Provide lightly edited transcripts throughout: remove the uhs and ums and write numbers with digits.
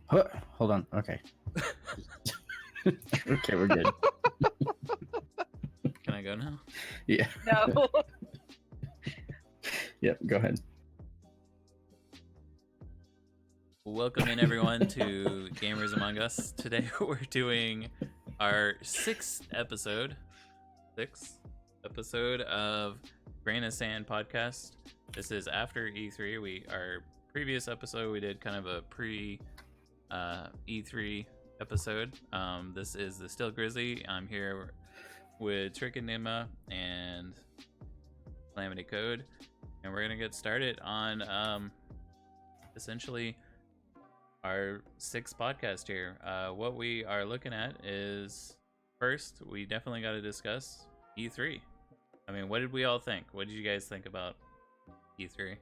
Hold on. Okay. Okay, we're good. Can I go now? Yeah. No. Yep. Go ahead. Welcome in everyone to Gamers Among Us. Today we're doing our sixth episode of Grain of Sand podcast. This is after E3. Our previous episode we did kind of a pre E3 episode. This is the Still Grizzly. I'm here with Trickenigma and Calamity Code, and we're gonna get started on essentially our sixth podcast here. What we are looking at is, first, we definitely got to discuss E3. I mean, what did we all think? What did you guys think about E3?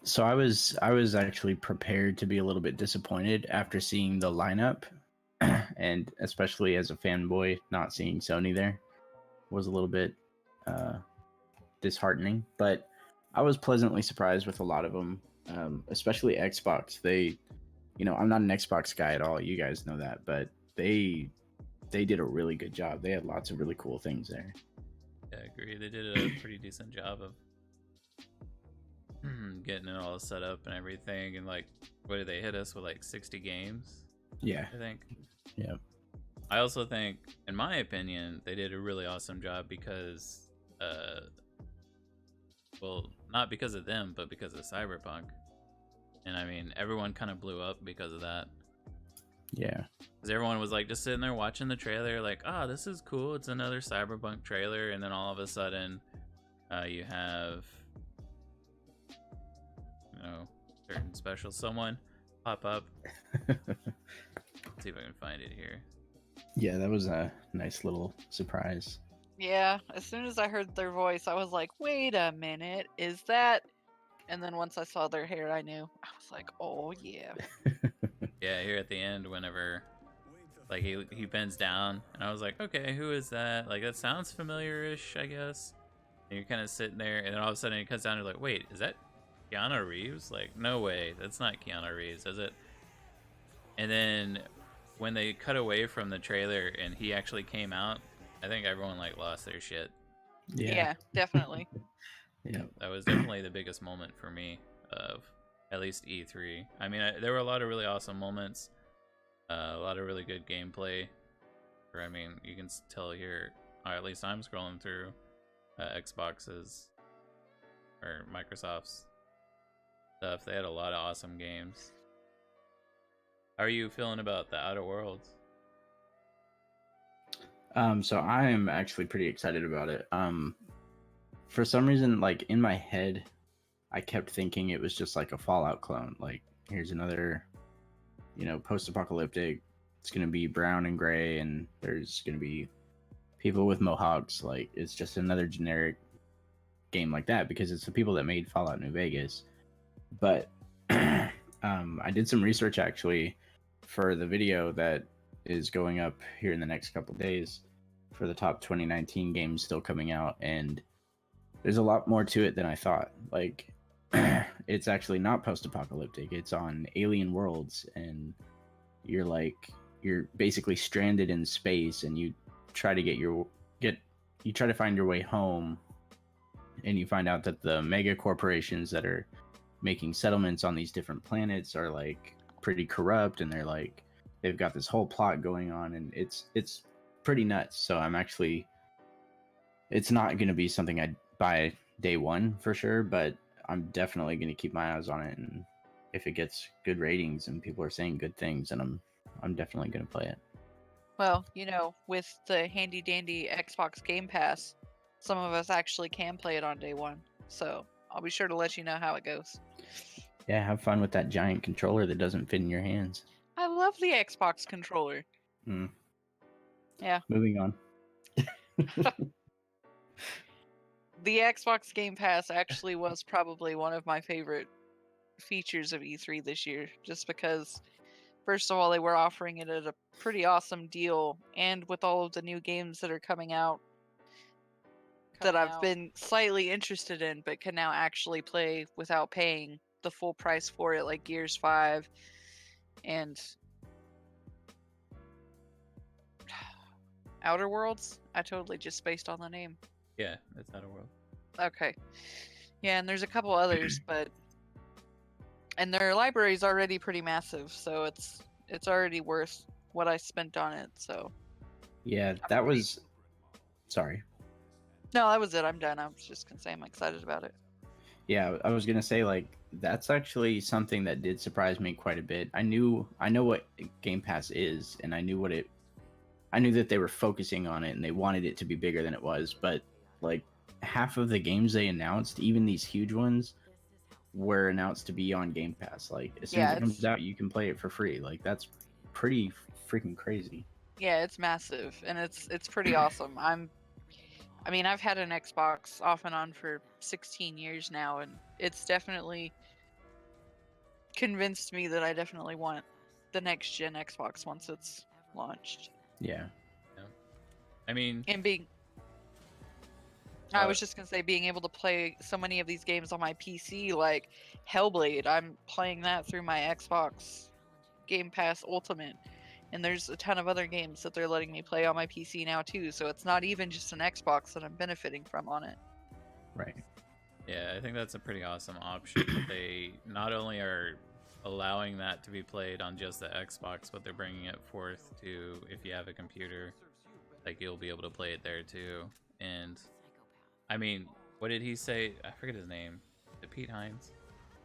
So I was actually prepared to be a little bit disappointed after seeing the lineup, and especially as a fanboy, not seeing Sony there was a little bit disheartening. But I was pleasantly surprised with a lot of them, especially Xbox. I'm not an Xbox guy at all. You guys know that, but they did a really good job. They had lots of really cool things there. Yeah, I agree. They did a pretty decent job of getting it all set up and everything. And like, what did they hit us with? Like 60 games? Yeah, I think. Yeah. I also think, in my opinion, they did a really awesome job because, well, not because of them, but because of Cyberpunk. And I mean, everyone kind of blew up because of that. Yeah. Because everyone was like just sitting there watching the trailer, like, oh, this is cool. It's another Cyberpunk trailer. And then all of a sudden, you have, certain special someone pop up. Let's see if I can find it here. Yeah, that was a nice little surprise. Yeah, as soon as I heard their voice, I was like, wait a minute, is that? And then once I saw their hair, I knew. I was like, oh, yeah. Yeah, here at the end, whenever like he bends down, and I was like, okay, who is that? Like, that sounds familiar-ish, I guess. And you're kind of sitting there, and then all of a sudden it cuts down, and you're like, wait, is that Keanu Reeves? Like, no way, that's not Keanu Reeves, is it? And then when they cut away from the trailer and he actually came out, I think everyone like lost their shit. Yeah, definitely. Yeah, that was definitely the biggest moment for me of at least E3. I mean, there were a lot of really awesome moments, a lot of really good gameplay. I mean, you can tell here, or at least I'm scrolling through Xbox's or Microsoft's stuff. They had a lot of awesome games. How are you feeling about the Outer Worlds? So I am actually pretty excited about it. For some reason, like in my head, I kept thinking it was just like a Fallout clone. Like, here's another, post-apocalyptic. It's gonna be brown and gray, and there's gonna be people with mohawks. Like, it's just another generic game like that because it's the people that made Fallout New Vegas. But I did some research actually for the video that is going up here in the next couple of days for the top 2019 games still coming out, and there's a lot more to it than I thought. Like, it's actually not post-apocalyptic. It's on alien worlds, and you're basically stranded in space, and you try to find your way home, and you find out that the mega corporations that are making settlements on these different planets are like pretty corrupt, and they've got this whole plot going on, and it's pretty nuts. So it's not going to be something I'd buy day one for sure, but I'm definitely going to keep my eyes on it, and if it gets good ratings and people are saying good things, then I'm definitely going to play it. Well, with the handy dandy Xbox Game Pass, some of us actually can play it on day one, so I'll be sure to let you know how it goes. Yeah, have fun with that giant controller that doesn't fit in your hands. I love the Xbox controller. Yeah. Moving on. The Xbox Game Pass actually was probably one of my favorite features of E3 this year, just because, first of all, they were offering it at a pretty awesome deal, and with all of the new games that are coming out that I've been slightly interested in, but can now actually play without paying the full price for it, like Gears 5 and Outer Worlds. I totally just spaced on the name. Yeah, it's Outer World. Okay. Yeah, and there's a couple others, and their library's already pretty massive, so it's already worth what I spent on it. So Yeah, that was. Sorry. no, that was it. I'm done. I was just gonna say I'm excited about it. Yeah, I was gonna say like that's actually something that did surprise me quite a bit. I know what Game Pass is, and I knew that they were focusing on it and they wanted it to be bigger than it was, but like half of the games they announced, even these huge ones, were announced to be on Game Pass. Like as soon as it comes out, you can play it for free. Like that's pretty freaking crazy. Yeah, it's massive and it's pretty awesome. I mean, I've had an Xbox off and on for 16 years now, and it's definitely convinced me that I definitely want the next gen Xbox once it's launched. Yeah. I mean, And I was just gonna say, being able to play so many of these games on my PC, like Hellblade, I'm playing that through my Xbox Game Pass Ultimate. And there's a ton of other games that they're letting me play on my PC now too, so it's not even just an Xbox that I'm benefiting from on it. Right. Yeah, I think that's a pretty awesome option. They not only are allowing that to be played on just the Xbox, but they're bringing it forth to, if you have a computer, like you'll be able to play it there too. And I mean, what did he say? I forget his name. Pete Hines?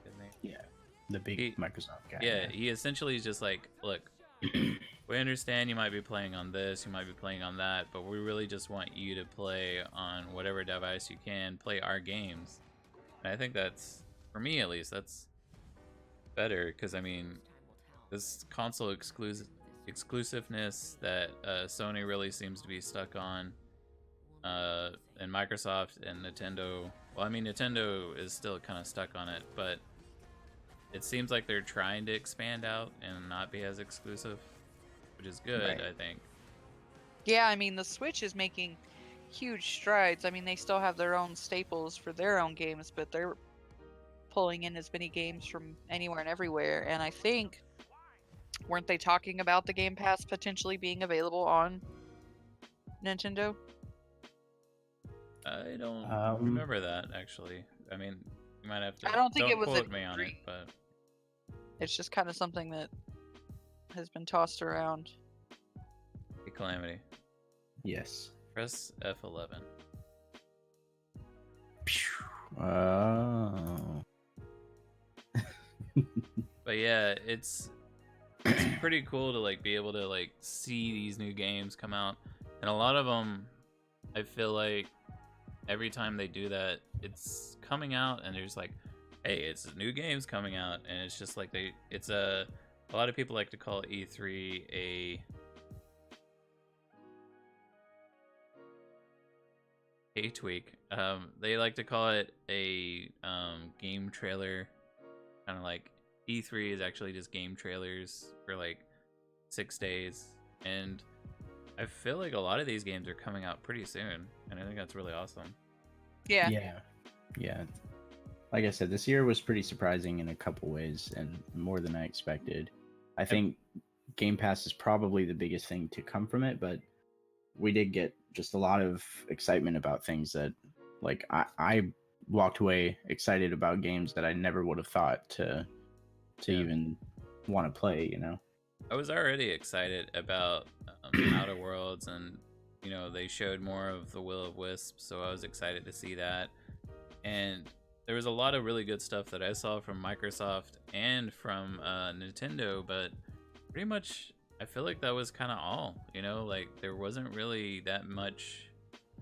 His name? Yeah. The big Microsoft guy. Yeah, he essentially is just like, look, we understand you might be playing on this, you might be playing on that, but we really just want you to play on whatever device you can, play our games. And I think that's, for me at least, that's better, because I mean, this console exclusiveness that Sony really seems to be stuck on, and Microsoft and Nintendo, well, I mean, Nintendo is still kind of stuck on it, but it seems like they're trying to expand out and not be as exclusive, which is good, Right. I think. Yeah, I mean, the Switch is making huge strides. I mean, they still have their own staples for their own games, but they're pulling in as many games from anywhere and everywhere. And I think, weren't they talking about the Game Pass potentially being available on Nintendo? I don't remember that, actually. I mean, you might have to. I don't think it was quote at me on it, E3. but It's just kind of something that has been tossed around. hey, Calamity, Yes. press F11. Oh. But yeah, it's pretty cool to like be able to like see these new games come out, and a lot of them, I feel like every time they do that, it's coming out and there's like, hey, it's new games coming out, and it's just like it's a lot of people like to call E3 a tweak. They like to call it a game trailer, kind of like E3 is actually just game trailers for like 6 days, and I feel like a lot of these games are coming out pretty soon, and I think that's really awesome. Yeah. Yeah. Like I said, this year was pretty surprising in a couple ways and more than I expected. I think Game Pass is probably the biggest thing to come from it, but we did get just a lot of excitement about things that, like, I walked away excited about games that I never would have thought to even want to play, you know? I was already excited about Outer Worlds, and you know, they showed more of the Will of Wisp, so I was excited to see that. And there was a lot of really good stuff that I saw from Microsoft and from Nintendo, but pretty much I feel like that was kind of all, you know, like there wasn't really that much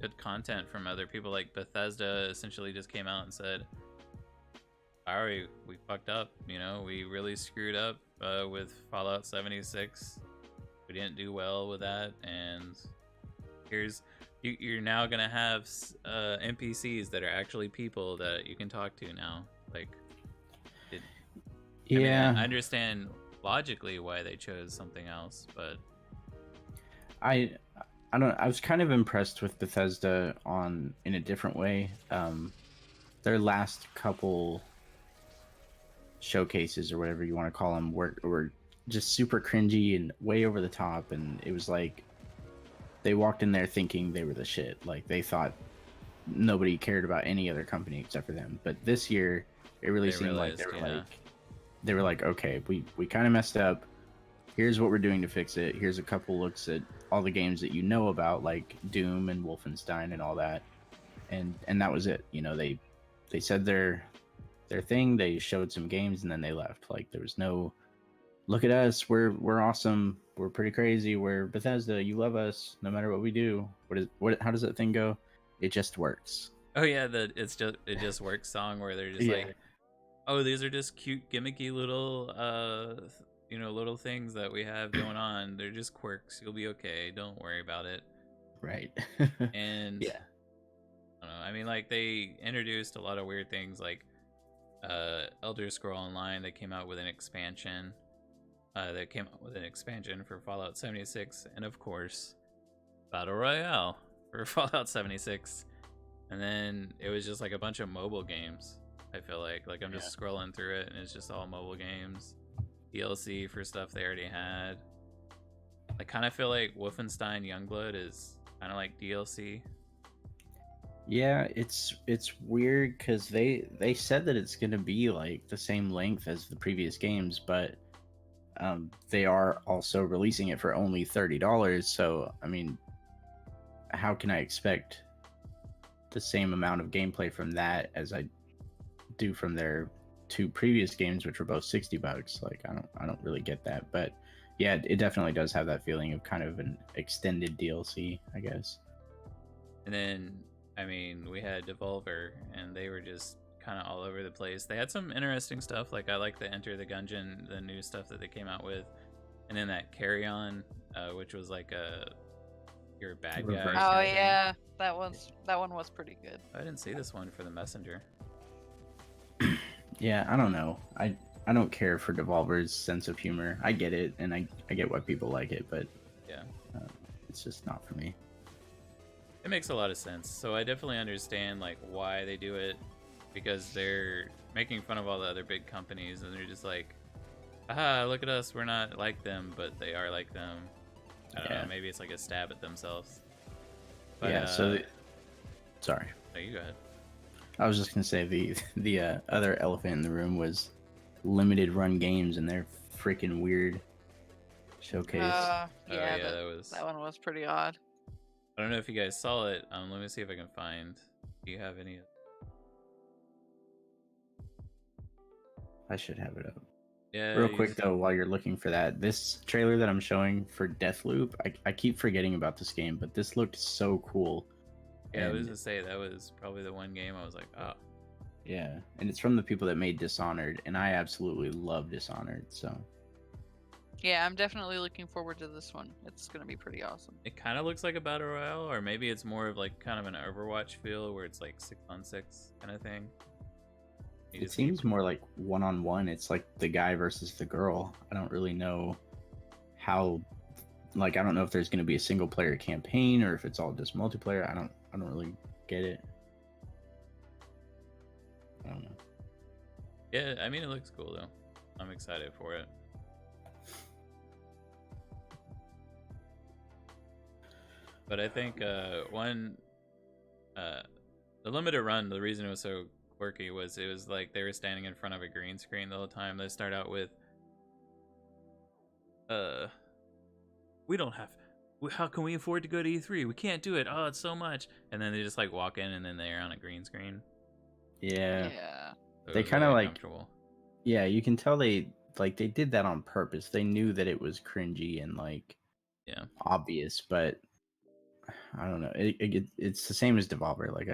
good content from other people. Like Bethesda essentially just came out and said, sorry, we fucked up, you know, we really screwed up with Fallout 76. We didn't do well with that, and you're now gonna have NPCs that are actually people that you can talk to now. Like, I mean, I understand logically why they chose something else, but I was kind of impressed with Bethesda in a different way. Their last couple showcases or whatever you want to call them were just super cringy and way over the top, and it was like they walked in there thinking they were the shit. Like they thought nobody cared about any other company except for them. But this year, it really They seemed like realized, they were like, okay, we kind of messed up. Here's what we're doing to fix it. Here's a couple looks at all the games that you know about, like Doom and Wolfenstein and all that, and that was it. You know, they said their thing. They showed some games and then they left. Like there was no, look at us, we're awesome, we're pretty crazy, we're Bethesda, you love us no matter what we do. How does that thing go? It just works. Oh yeah, it just works song where they're just like, oh, these are just cute gimmicky little little things that we have going on. They're just quirks. You'll be okay. Don't worry about it. Right. And yeah, I don't know. I mean, like they introduced a lot of weird things, like Elder Scroll Online. They came out with an expansion. For Fallout 76, and of course, Battle Royale for Fallout 76. And then it was just like a bunch of mobile games. I feel like I'm just scrolling through it, and it's just all mobile games, DLC for stuff they already had. I kind of feel like Wolfenstein Youngblood is kind of like DLC. yeah, it's weird because they said that it's gonna be like the same length as the previous games, but they are also releasing it for only $30. So I mean, how can I expect the same amount of gameplay from that as I do from their two previous games, which were both $60? Like I don't really get that. But yeah, it definitely does have that feeling of kind of an extended DLC, I guess. And then, I mean, we had Devolver, and they were just kind of all over the place. They had some interesting stuff. Like I like the Enter the Gungeon, the new stuff that they came out with, and then that Carry On, which was like you're a bad guy. Oh yeah, that one was pretty good. I didn't see this one for the Messenger. Yeah, I don't know. I don't care for Devolver's sense of humor. I get it, and I get why people like it, but yeah, it's just not for me. It makes a lot of sense. So I definitely understand like why they do it, because they're making fun of all the other big companies, and they're just like, aha, look at us, we're not like them, but they are like them. I don't know, maybe it's like a stab at themselves. But, yeah, sorry. No, you go ahead. I was just gonna say the other elephant in the room was limited run games and their freaking weird showcase. That one was pretty odd. I don't know if you guys saw it. Let me see if I can find. Do you have any? I should have it up. Yeah. Real quick though, while you're looking for that, this trailer that I'm showing for Deathloop, I keep forgetting about this game, but this looked so cool. Yeah, I was gonna say that was probably the one game I was like, oh. Yeah, and it's from the people that made Dishonored, and I absolutely love Dishonored, so. Yeah, I'm definitely looking forward to this one. It's gonna be pretty awesome. It kind of looks like a battle royale, or maybe it's more of like kind of an Overwatch feel where it's like 6-on-6 kind of thing. It seems more like 1-on-1. It's like the guy versus the girl. I don't really know how. Like, I don't know if there's going to be a single player campaign or if it's all just multiplayer. I don't really get it. I don't know. Yeah, I mean, it looks cool though. I'm excited for it. But I think the limited run, the reason it was so quirky was it was like they were standing in front of a green screen the whole time. They start out with we don't have, how can we afford to go to E3? We can't do it. Oh, it's so much. And then they just like walk in and then they're on a green screen. Yeah. So they kind of really like, yeah, you can tell they did that on purpose. They knew that it was cringy and like, obvious, but I don't know. It's the same as Devolver. Like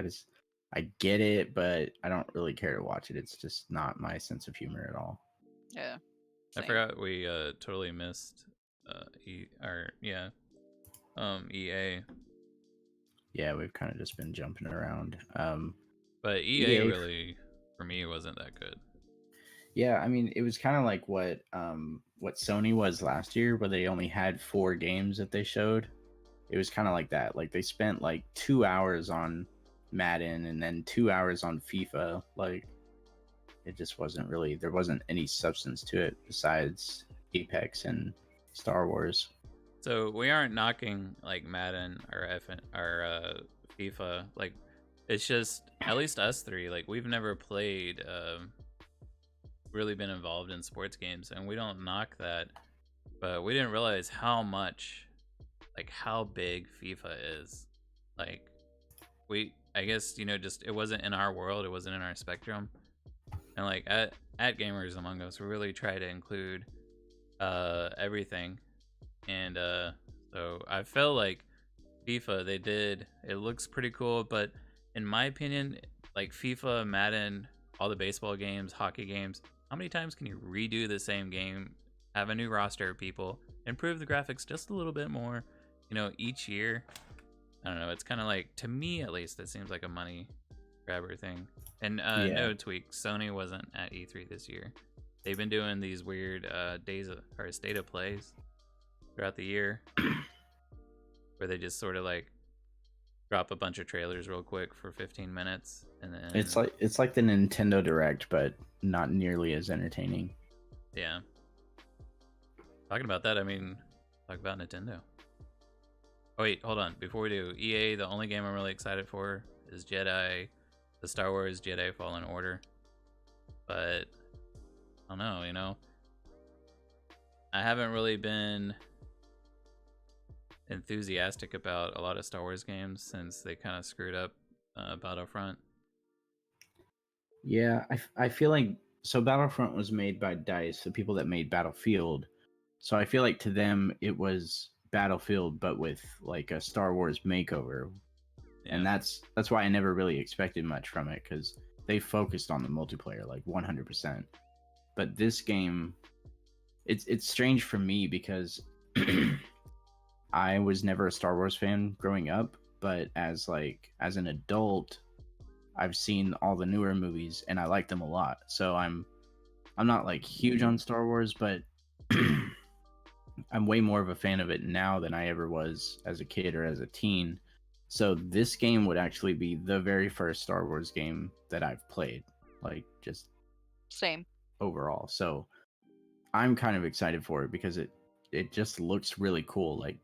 I get it, but I don't really care to watch it. It's just not my sense of humor at all. Yeah. I forgot we totally missed EA. Yeah, we've kind of just been jumping around. But EA really, for me, wasn't that good. Yeah, I mean, it was kind of like what Sony was last year, where they only had 4 games that they showed. It was kind of like that. Like they spent like 2 hours on Madden and then 2 hours on FIFA. Like it just wasn't really, there wasn't any substance to it besides Apex and Star Wars. So we aren't knocking like Madden or FIFA. Like, it's just at least us three. Like, we've never played, really been involved in sports games, and we don't knock that. But we didn't realize how much, like, how big FIFA is. Like, I guess, just it wasn't in our world. It wasn't in our spectrum. And like at Gamers Among Us, we really try to include everything. And so I feel like FIFA, it looks pretty cool, but in my opinion, like FIFA, Madden, all the baseball games, hockey games, how many times can you redo the same game, have a new roster of people, improve the graphics just a little bit more, each year? I don't know, it's kind of like, to me at least, it seems like a money grabber thing. And no tweak, Sony wasn't at E3 this year. They've been doing these weird state of plays throughout the year where they just sort of like drop a bunch of trailers real quick for 15 minutes and then it's like the Nintendo Direct, but not nearly as entertaining. Yeah. Talking about that, I mean, talk about Nintendo. Oh wait, hold on. Before we do, EA, the only game I'm really excited for is the Star Wars Jedi Fallen Order. But I don't know, I haven't really been enthusiastic about a lot of Star Wars games since they kind of screwed up Battlefront. Yeah, I feel like, so Battlefront was made by DICE, the people that made Battlefield. So I feel like to them it was Battlefield, but with like a Star Wars makeover. Yeah. And that's why I never really expected much from it, because they focused on the multiplayer like 100%. But this game, it's strange for me because I was never a Star Wars fan growing up, but as an adult, I've seen all the newer movies and I like them a lot. So I'm not like huge on Star Wars, but I'm way more of a fan of it now than I ever was as a kid or as a teen. So this game would actually be the very first Star Wars game that I've played, like just same overall. So I'm kind of excited for it because it just looks really cool. Like,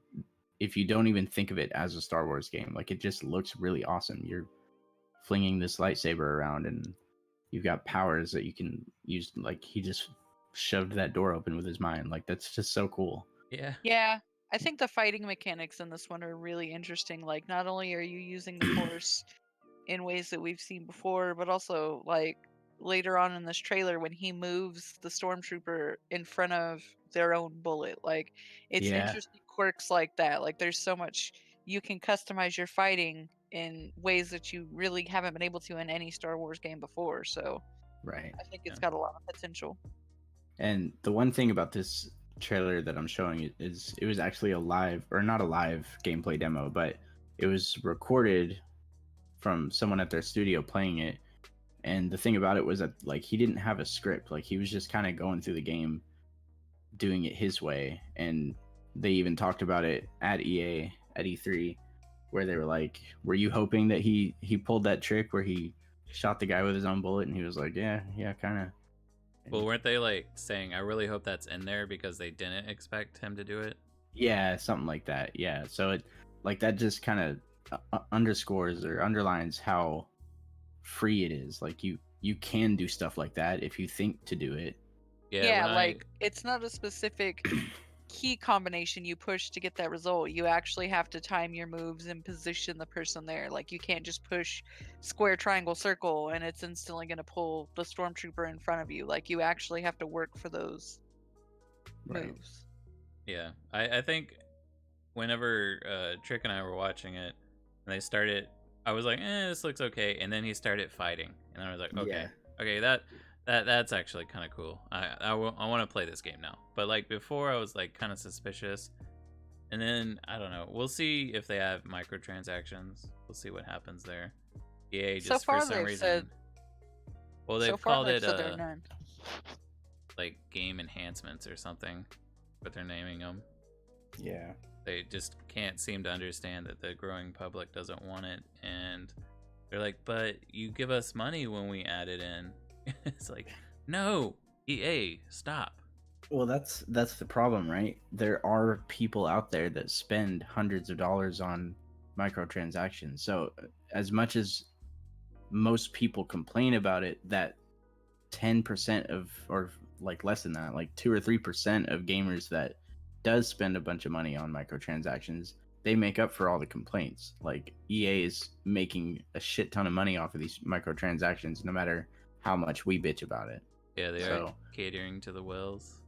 if you don't even think of it as a Star Wars game, like, it just looks really awesome. You're flinging this lightsaber around and you've got powers that you can use. Like, he just shoved that door open with his mind. Like, that's just so cool. Yeah, I think the fighting mechanics in this one are really interesting. Like, not only are you using the Force in ways that we've seen before, but also like later on in this trailer when he moves the stormtrooper in front of their own bullet. Like, it's interesting quirks like that. Like, there's so much you can customize your fighting in ways that you really haven't been able to in any Star Wars game before. So right, I think it's got a lot of potential. And the one thing about this trailer that I'm showing is it was actually a live, or not a live gameplay demo, but it was recorded from someone at their studio playing it. And the thing about it was that, like, he didn't have a script. Like, he was just kind of going through the game, doing it his way. And they even talked about it at EA at E3, where they were like, were you hoping that he pulled that trick where he shot the guy with his own bullet? And he was like, yeah, kind of. Well, weren't they like saying, I really hope that's in there because they didn't expect him to do it? Yeah, something like that. Yeah. So it, like, that just kind of underscores or underlines how free it is. Like, you can do stuff like that if you think to do it. Yeah, like, it's not a specific key combination you push to get that result. You actually have to time your moves and position the person there. Like, you can't just push square, triangle, circle and it's instantly going to pull the stormtrooper in front of you. Like, you actually have to work for those moves. Yeah, I think whenever Trick and I were watching it and they started, I was like, this looks okay, and then he started fighting and I was like, okay, that's actually kind of cool. I want to play this game now. But like before, I was like kind of suspicious. And then I don't know. We'll see if they have microtransactions. We'll see what happens there. EA just so far for some reason. Well, they've called it like game enhancements or something, but they're naming them. Yeah. They just can't seem to understand that the growing public doesn't want it, and they're like, but you give us money when we add it in. It's like, no, EA, stop. Well, that's the problem, right? There are people out there that spend hundreds of dollars on microtransactions. So as much as most people complain about it, that 10% of, or like less than that, like 2 or 3% of gamers that does spend a bunch of money on microtransactions, they make up for all the complaints. Like EA is making a shit ton of money off of these microtransactions, no matter how much we bitch about it. Yeah, they are So catering to the whales.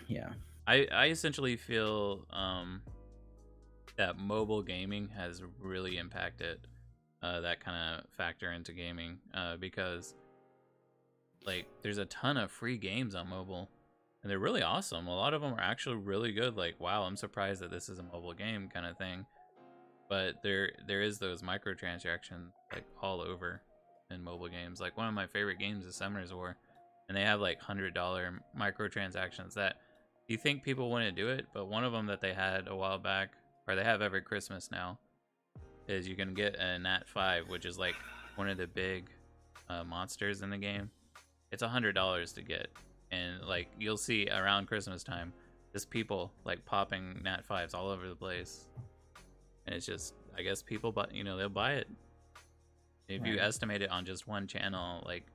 yeah, I essentially feel that mobile gaming has really impacted that kind of factor into gaming because like there's a ton of free games on mobile and they're really awesome. A lot of them are actually really good. Like, wow, I'm surprised that this is a mobile game kind of thing. But there is those microtransactions like all over in mobile games. Like one of my favorite games is Summoner's War, and they have like $100 microtransactions that you think people wouldn't do it, but one of them that they had a while back, or they have every Christmas now, is you can get a Nat 5, which is like one of the big monsters in the game. It's $100 to get, and like you'll see around Christmas time, just people like popping Nat 5s all over the place. And it's just, I guess people, they'll buy it. If you estimate it on just one channel, like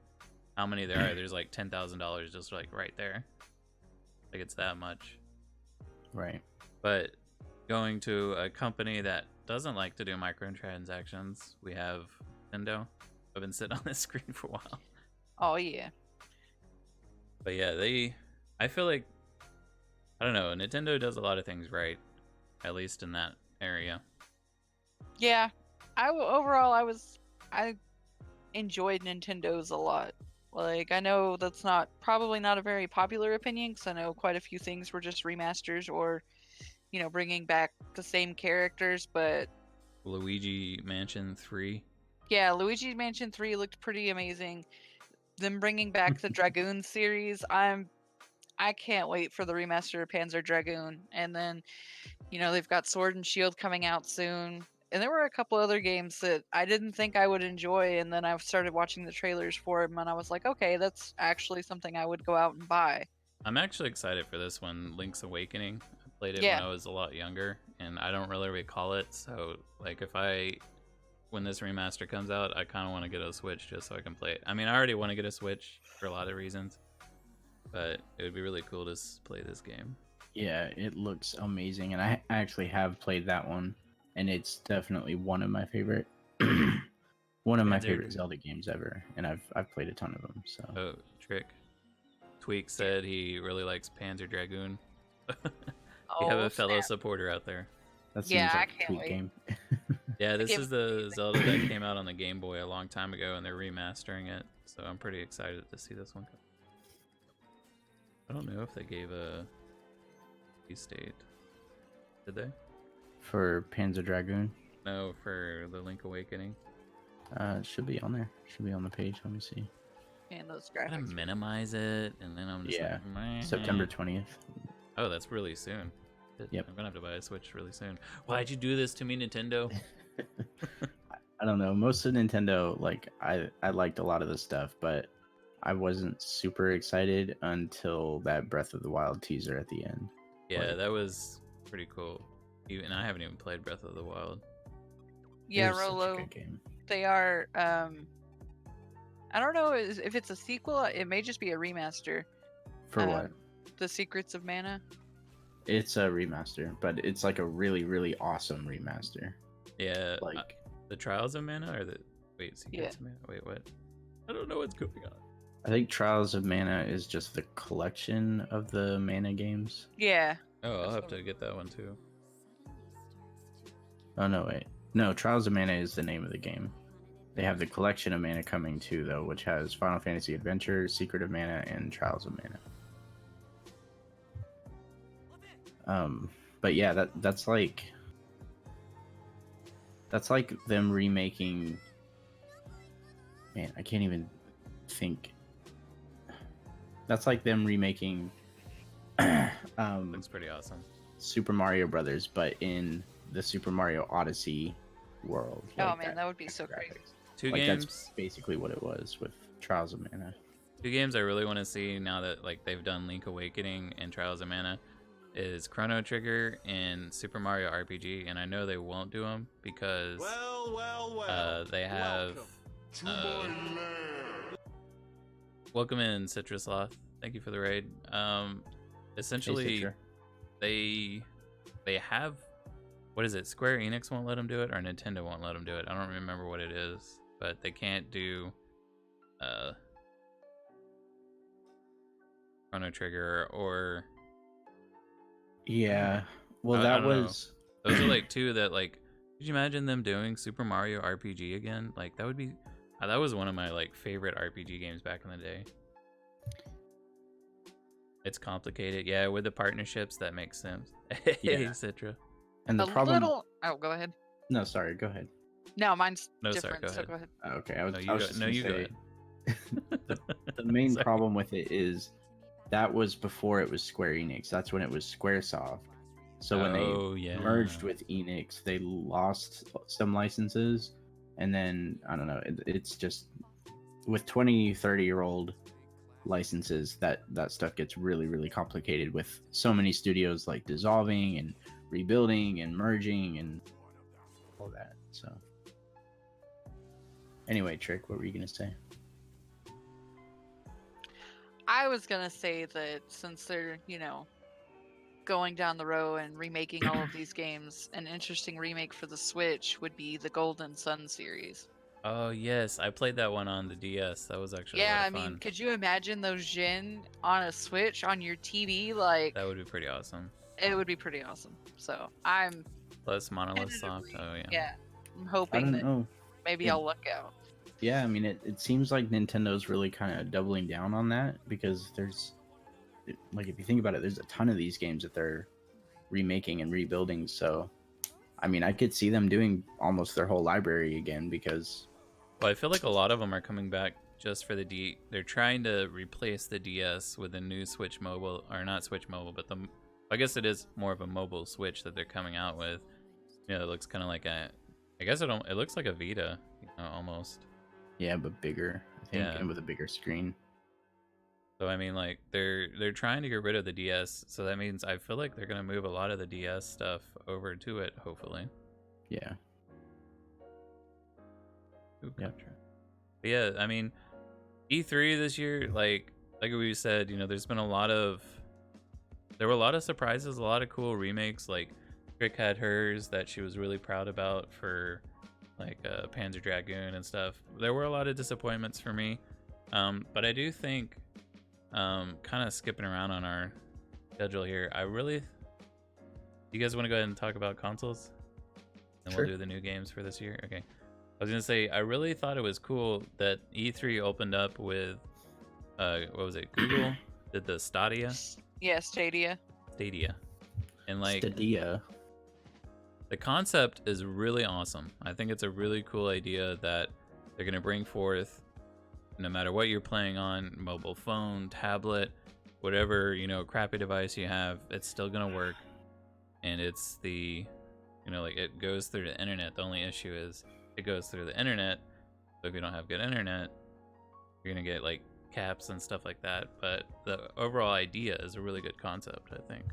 how many there are, there's like $10,000 just like right there. Like it's that much. right. But going to a company that doesn't like to do microtransactions, we have Nintendo. I've been sitting on this screen for a while. Oh yeah. But yeah, I feel like, I don't know, Nintendo does a lot of things right, at least in that area. Yeah. I enjoyed Nintendo's a lot. Like, I know that's probably not a very popular opinion, because I know quite a few things were just remasters or, bringing back the same characters, but... Luigi Mansion 3. Yeah, Luigi Mansion 3 looked pretty amazing. Them bringing back the Dragoon series, I can't wait for the remaster of Panzer Dragoon. And then, they've got Sword and Shield coming out soon. And there were a couple other games that I didn't think I would enjoy, and then I started watching the trailers for them, and I was like, okay, that's actually something I would go out and buy. I'm actually excited for this one, Link's Awakening. I played it when I was a lot younger, and I don't really recall it, so like when this remaster comes out, I kind of want to get a Switch just so I can play it. I mean, I already want to get a Switch for a lot of reasons, but it would be really cool to play this game. Yeah, it looks amazing, and I actually have played that one, and it's definitely one of my favorite favorite Zelda games ever, and I've played a ton of them. So. Oh, Trick. Tweak said he really likes Panzer Dragoon. You have a fellow supporter out there. That seems like a Tweak game. Yeah, this is the Zelda that came out on the Game Boy a long time ago, and they're remastering it. So I'm pretty excited to see this one come. I don't know if they gave a release date. Did they? For Panzer Dragoon? No, for the Link Awakening. It should be on there. Should be on the page. Let me see. And those graphics. I'm gonna minimize it, and then I'm just like, September 20th. Oh, that's really soon. Yep. I'm gonna have to buy a Switch really soon. Why'd you do this to me, Nintendo? I don't know. Most of Nintendo, like I liked a lot of the stuff, but I wasn't super excited until that Breath of the Wild teaser at the end. Yeah, that was pretty cool. Even I haven't even played Breath of the Wild. Yeah, Rolo. They are. I don't know if it's a sequel. It may just be a remaster. For what? The Secrets of Mana. It's a remaster, but it's like a really, really awesome remaster. Yeah, like the Trials of Mana or the Secrets of Mana. Wait, what? I don't know what's going on. I think Trials of Mana is just the collection of the Mana games. Yeah. Oh, I'll have to get that one too. Oh no, wait. No, Trials of Mana is the name of the game. They have the collection of Mana coming too, though, which has Final Fantasy Adventure, Secret of Mana, and Trials of Mana. But yeah, that's like them remaking. Man, I can't even think. That's like them remaking. Looks pretty awesome. Super Mario Brothers, but in the Super Mario Odyssey world. Oh man, that would be so great. Two games. That's basically what it was with Trials of Mana. Two games I really want to see now that like they've done Link Awakening and Trials of Mana is Chrono Trigger and Super Mario RPG, and I know they won't do them because they have. Welcome in, Citrus Loth. Thank you for the raid. Essentially, they have, what is it? Square Enix won't let them do it, or Nintendo won't let them do it. I don't remember what it is, but they can't do Chrono Trigger or. Yeah. Well, I that don't know. was. Those are like two that like. Could you imagine them doing Super Mario RPG again? Like that would be. That was one of my like favorite RPG games back in the day. It's complicated, yeah. With the partnerships, that makes sense. Yeah. Hey, Citra. And the A problem. little. Oh, go ahead. No, sorry. Go ahead. No, mine's No, sorry, different. go so ahead. go ahead. Okay, I was. No, I you was go. just No, gonna you go say, ahead. the main Sorry. problem with it is that was before it was Square Enix. That's when it was Squaresoft. So when they merged with Enix, they lost some licenses, and then I don't know. It's just with 20, 30-year-old licenses that stuff gets really, really complicated with so many studios like dissolving and rebuilding and merging and all that. So anyway, Trick, what were you gonna say? I was gonna say that since they're, going down the road and remaking all of these games, an interesting remake for the Switch would be the Golden Sun series. Oh yes, I played that one on the DS. That was actually a Yeah, lot I of fun. mean, could you imagine those Jin on a Switch on your TV? Like, That would be pretty awesome. it would be pretty awesome. So I'm Plus Monolith Soft. tentatively- Oh yeah. yeah, I'm I hoping don't that know. maybe It- I'll look out. Yeah, I mean, it seems like Nintendo's really kind of doubling down on that because like, if you think about it, there's a ton of these games that they're remaking and rebuilding. So, I mean, I could see them doing almost their whole library again because. Well, I feel like a lot of them are coming back just for the D. They're trying to replace the DS with a new Switch Mobile, or not Switch Mobile, but I guess it is more of a mobile Switch that they're coming out with. You know, it looks kind of like it looks like a Vita, almost. Yeah, but bigger, I think, Yeah. and with a bigger screen. So I mean, like they're trying to get rid of the DS, so that means I feel like they're gonna move a lot of the DS stuff over to it, hopefully. Yeah. Ooh, Yeah. Contra. But yeah, I mean, E3 this year, like we said, there were a lot of surprises, a lot of cool remakes. Like Trick had hers that she was really proud about for like Panzer Dragoon and stuff. There were a lot of disappointments for me, but I do think, kind of skipping around on our schedule here, you guys want to go ahead and talk about consoles, and Sure. we'll do the new games for this year? Okay. I was gonna say, I really thought it was cool that E3 opened up with, what was it? Google did the Stadia, Yeah, Stadia. and like Stadia. the concept is really awesome. I think it's a really cool idea that they're gonna bring forth, no matter what you're playing on, mobile phone, tablet, whatever crappy device you have, it's still gonna work, and it's like it goes through the internet. The only issue is it goes through the internet, so if you don't have good internet, you're gonna get like caps and stuff like that. But the overall idea is a really good concept, I think.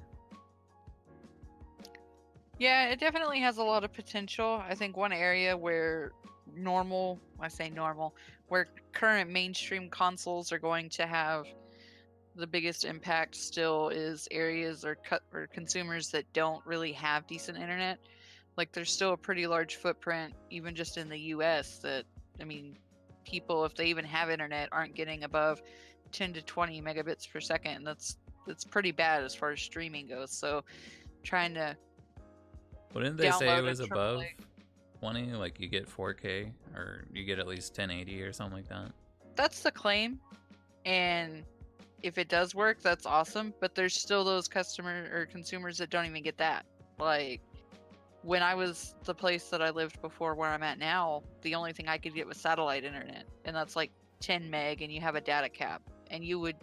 Yeah, it definitely has a lot of potential. I think one area where where current mainstream consoles are going to have the biggest impact still is areas or consumers that don't really have decent internet. Like, there's still a pretty large footprint, even just in the US, that, I mean, people, if they even have internet, aren't getting above 10 to 20 megabits per second. And that's pretty bad as far as streaming goes. So trying to Wouldn't they say it download a was above AAA 20? Like you get 4K, or you get at least 1080 or something like that? that's the claim, and if it does work, that's awesome. But there's still those consumers that don't even get that. Like, when I was the place that I lived before where I'm at now, the only thing I could get was satellite internet, and that's like 10 meg, and you have a data cap, and you would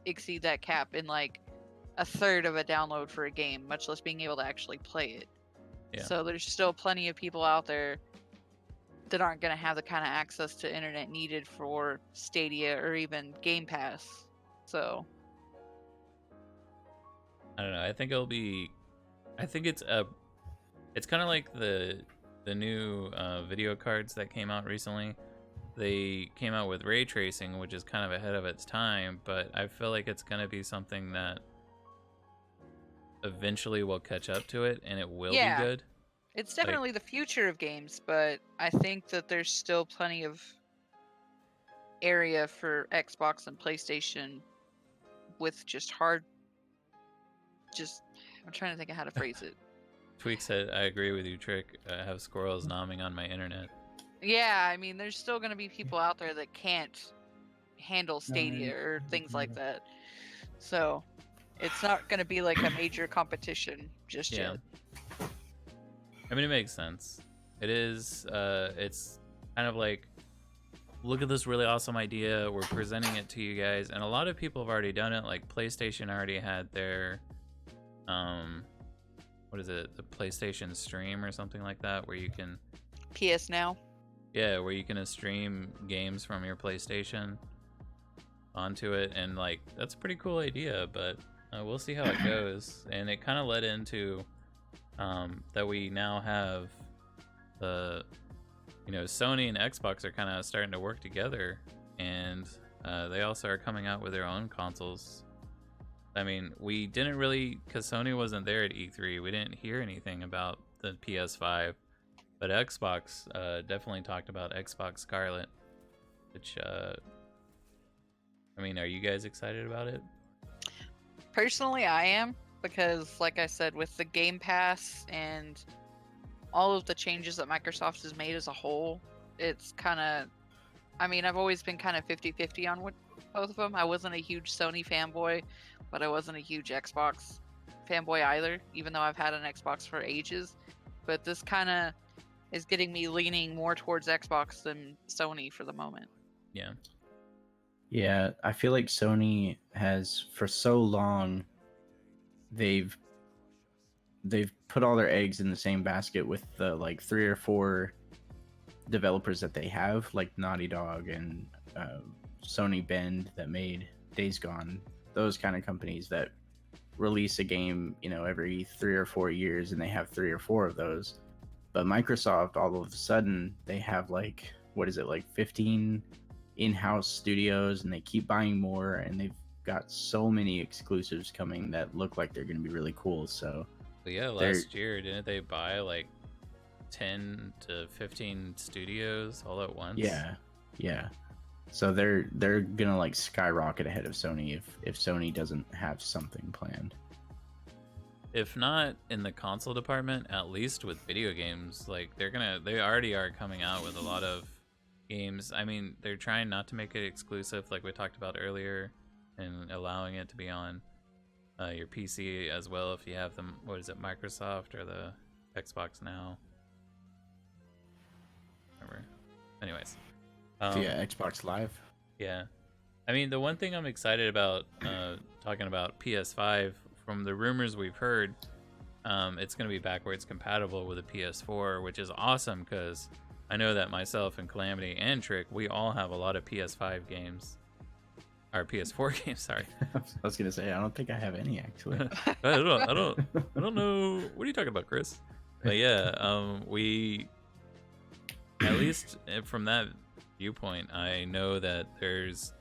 exceed that cap in like a third of a download for a game, much less being able to actually play it. Yeah. So there's still plenty of people out there that aren't going to have the kind of access to internet needed for Stadia or even Game Pass. So I don't know. I think it'll be. I think it's kind of like the new video cards that came out recently. They came out with ray tracing, which is kind of ahead of its time, but I feel like it's going to be something that eventually will catch up to it, and it will be good. It's definitely the future of games, but I think that there's still plenty of area for Xbox and PlayStation with just I'm trying to think of how to phrase it. Tweak said, I agree with you, Trick. I have squirrels gnawing on my internet. Yeah, I mean, there's still going to be people out there that can't handle Stadia or things like that. So it's not going to be like a major competition just yet. I mean, it makes sense. It is, it's kind of like, look at this really awesome idea. We're presenting it to you guys. And a lot of people have already done it. Like PlayStation already had their, what is it? The PlayStation Stream or something like that, where you can... PS Now? Yeah, where you can stream games from your PlayStation onto it. And like, that's a pretty cool idea, but we'll see how it goes. And it kind of led into that we now have the, Sony and Xbox are kind of starting to work together, and they also are coming out with their own consoles. I mean, we didn't really, because Sony wasn't there at E3, we didn't hear anything about the PS5, but Xbox definitely talked about Xbox Scarlet, which, I mean, are you guys excited about it? Personally, I am, because like I said, with the Game Pass and all of the changes that Microsoft has made as a whole, it's kind of, I mean, I've always been kind of 50-50 on both of them. I wasn't a huge Sony fanboy, but I wasn't a huge Xbox fanboy either, even though I've had an Xbox for ages. But this kind of is getting me leaning more towards Xbox than Sony for the moment. Yeah. Yeah, I feel like Sony has, for so long, they've put all their eggs in the same basket with the like 3 or 4 developers that they have, like Naughty Dog and Sony Bend that made Days Gone. Those kind of companies that release a game, every 3 or 4 years, and they have 3 or 4 of those. But Microsoft, all of a sudden, they have like, what is it, like 15 in-house studios, and they keep buying more, and they've got so many exclusives coming that look like they're going to be really cool. So but yeah, last year, didn't they buy like 10 to 15 studios all at once? Yeah. So they're gonna like skyrocket ahead of Sony if Sony doesn't have something planned. If not in the console department, at least with video games. Like they already are coming out with a lot of games. I mean, they're trying not to make it exclusive, like we talked about earlier, and allowing it to be on your PC as well if you have them. What is it, Microsoft or the Xbox Now? Whatever. Anyways. Yeah, Xbox Live. Yeah. I mean, the one thing I'm excited about, talking about PS5, from the rumors we've heard, it's going to be backwards compatible with a PS4, which is awesome because I know that myself and Calamity and Trick, we all have a lot of PS5 games. Or PS4 games, sorry. I was going to say, I don't think I have any, actually. I don't know. What are you talking about, Chris? But yeah, we, at least from that viewpoint, I know that there's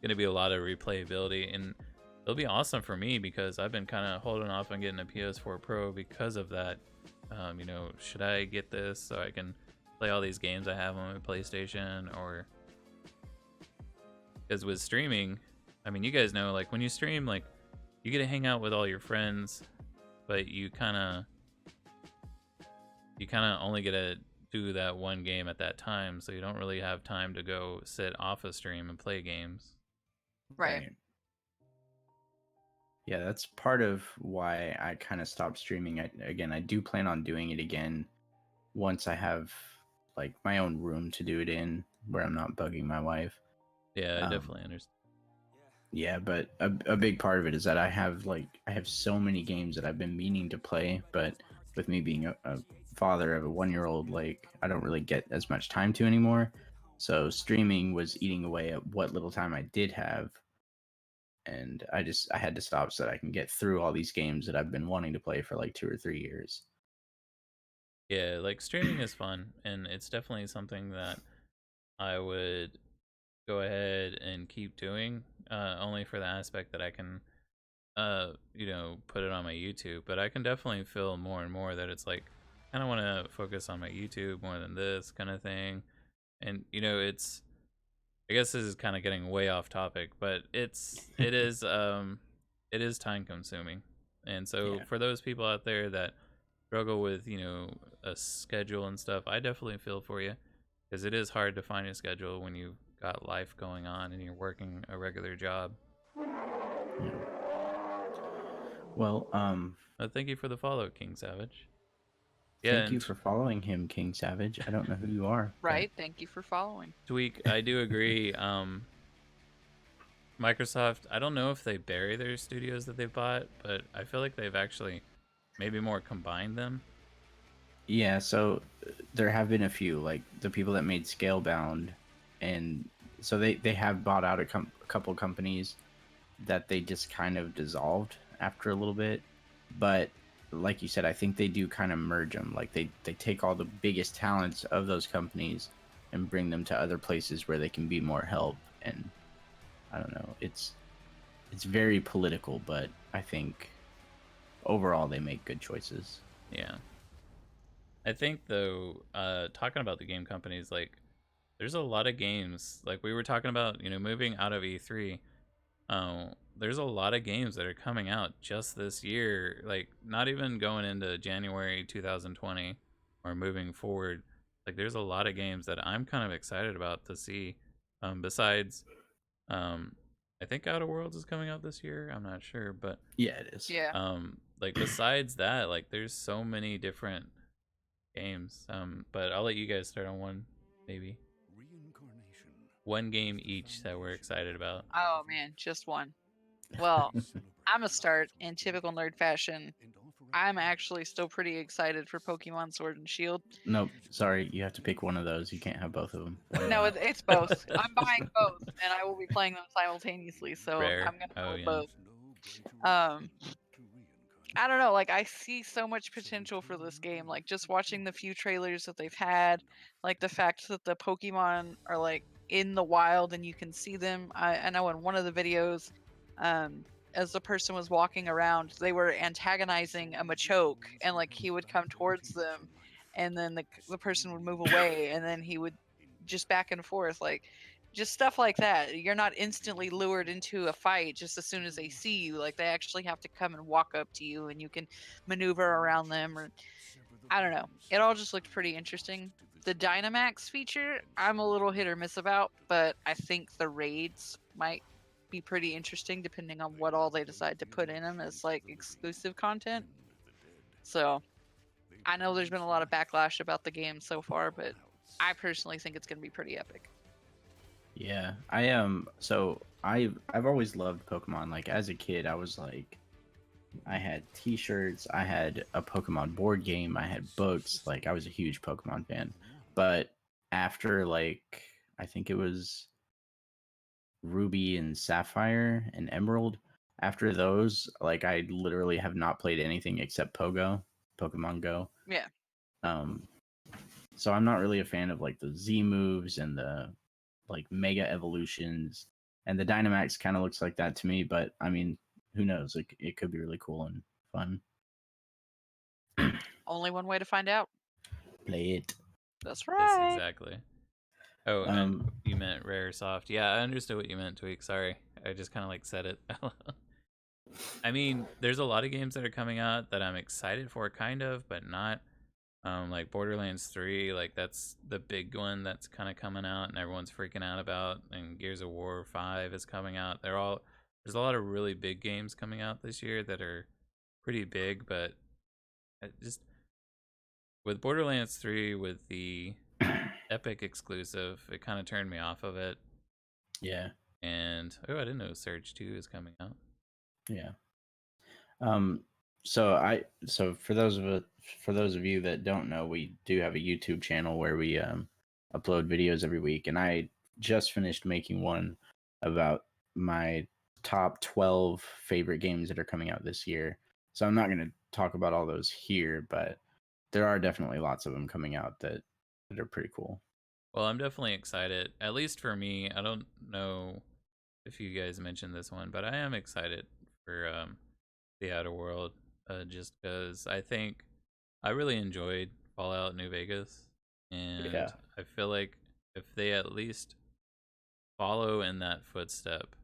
going to be a lot of replayability, and it'll be awesome for me because I've been kind of holding off on getting a PS4 Pro because of that. Should I get this so I can play all these games I have on my PlayStation? Or because with streaming, I mean, you guys know, like when you stream, like you get to hang out with all your friends, but you kind of only get to do that one game at that time, so you don't really have time to go sit off a stream and play games. Right. Yeah, that's part of why I kind of stopped streaming. I do plan on doing it again once I have like my own room to do it in, where I'm not bugging my wife. Yeah, I definitely understand. Yeah, but a big part of it is that I have so many games that I've been meaning to play, but with me being a father of a 1-year-old, like I don't really get as much time to anymore. So streaming was eating away at what little time I did have, and I had to stop so that I can get through all these games that I've been wanting to play for like 2 or 3 years. Yeah, like streaming is fun, and it's definitely something that I would go ahead and keep doing, only for the aspect that I can, put it on my YouTube. But I can definitely feel more and more that it's like, I don't want to focus on my YouTube more than this kind of thing. And it's, I guess this is kind of getting way off topic, but it is time consuming. And so Yeah. for those people out there that struggle with, a schedule and stuff, I definitely feel for you, because it is hard to find a schedule when you've got life going on and you're working a regular job. Yeah. Well, Thank you for the follow, King Savage. Yeah, thank you and for following him, King Savage. I don't know who you are. Right. Thank you for following. Tweak, I do agree. Microsoft, I don't know if they bury their studios that they've bought, but I feel like they've actually maybe more combined them. Yeah, so there have been a few, like the people that made Scalebound, and so they have bought out a couple companies that they just kind of dissolved after a little bit. But like you said, I think they do kind of merge them. Like they take all the biggest talents of those companies and bring them to other places where they can be more help. And I don't know, it's very political, but I think overall they make good choices. Yeah. I think though, talking about the game companies, like there's a lot of games, like we were talking about, moving out of E3. There's a lot of games that are coming out just this year, like not even going into January 2020 or moving forward. Like there's a lot of games that I'm kind of excited about to see. Besides, I think Outer Worlds is coming out this year. I'm not sure, but Yeah, it is. Yeah. like besides that, like there's so many different games. But I'll let you guys start on one, maybe. One game each that we're excited about. Oh man, just one. Well, I'm gonna start in typical nerd fashion. I'm actually still pretty excited for Pokemon Sword and Shield. Nope, sorry, you have to pick one of those. You can't have both of them. No, it's both. I'm buying both, and I will be playing them simultaneously. So Rare. I'm gonna go Oh with yeah. both. Um, I don't know. Like I see so much potential for this game. Like just watching the few trailers that they've had, like the fact that the Pokemon are like in the wild and you can see them. I know in one of the videos, as the person was walking around, they were antagonizing a Machoke, and like he would come towards them, and then the person would move away, and then he would just back and forth, like just stuff like that. You're not instantly lured into a fight just as soon as they see you. Like they actually have to come and walk up to you, and you can maneuver around them, or I don't know. It all just looked pretty interesting. The Dynamax feature, I'm a little hit or miss about, but I think the raids might be pretty interesting depending on what all they decide to put in them as like exclusive content. So I know there's been a lot of backlash about the game so far, but I personally think it's going to be pretty epic. Yeah, so I've always loved Pokemon. Like as a kid, I was like, I had T-shirts, I had a Pokemon board game, I had books. Like I was a huge Pokemon fan. But after like I think it was Ruby and Sapphire and Emerald, after those, like I literally have not played anything except Pokemon Go. Yeah. Um, so I'm not really a fan of like the Z moves and the like mega evolutions, and the Dynamax kind of looks like that to me. But I mean, who knows? Like it could be really cool and fun. Only one way to find out. Play it. That's Yes, right. exactly. Oh, and you meant Rare Soft. Yeah, I understood what you meant, Tweak. Sorry. I just kind of like said it. I mean, there's a lot of games that are coming out that I'm excited for, kind of, but not. Like Borderlands 3, like that's the big one that's kind of coming out and everyone's freaking out about. And Gears of War 5 is coming out. There's a lot of really big games coming out this year that are pretty big, but just with Borderlands 3, with the Epic exclusive, it kind of turned me off of it. Yeah. And I didn't know Surge 2 is coming out. Yeah. So for for those of you that don't know, we do have a YouTube channel where we upload videos every week, and I just finished making one about my top 12 favorite games that are coming out this year. So I'm not going to talk about all those here, but there are definitely lots of them coming out that are pretty cool. Well, I'm definitely excited. At least for me, I don't know if you guys mentioned this one, but I am excited for the Outer World, just because I think I really enjoyed Fallout New Vegas, Yeah. and I feel like if they at least follow in that footstep,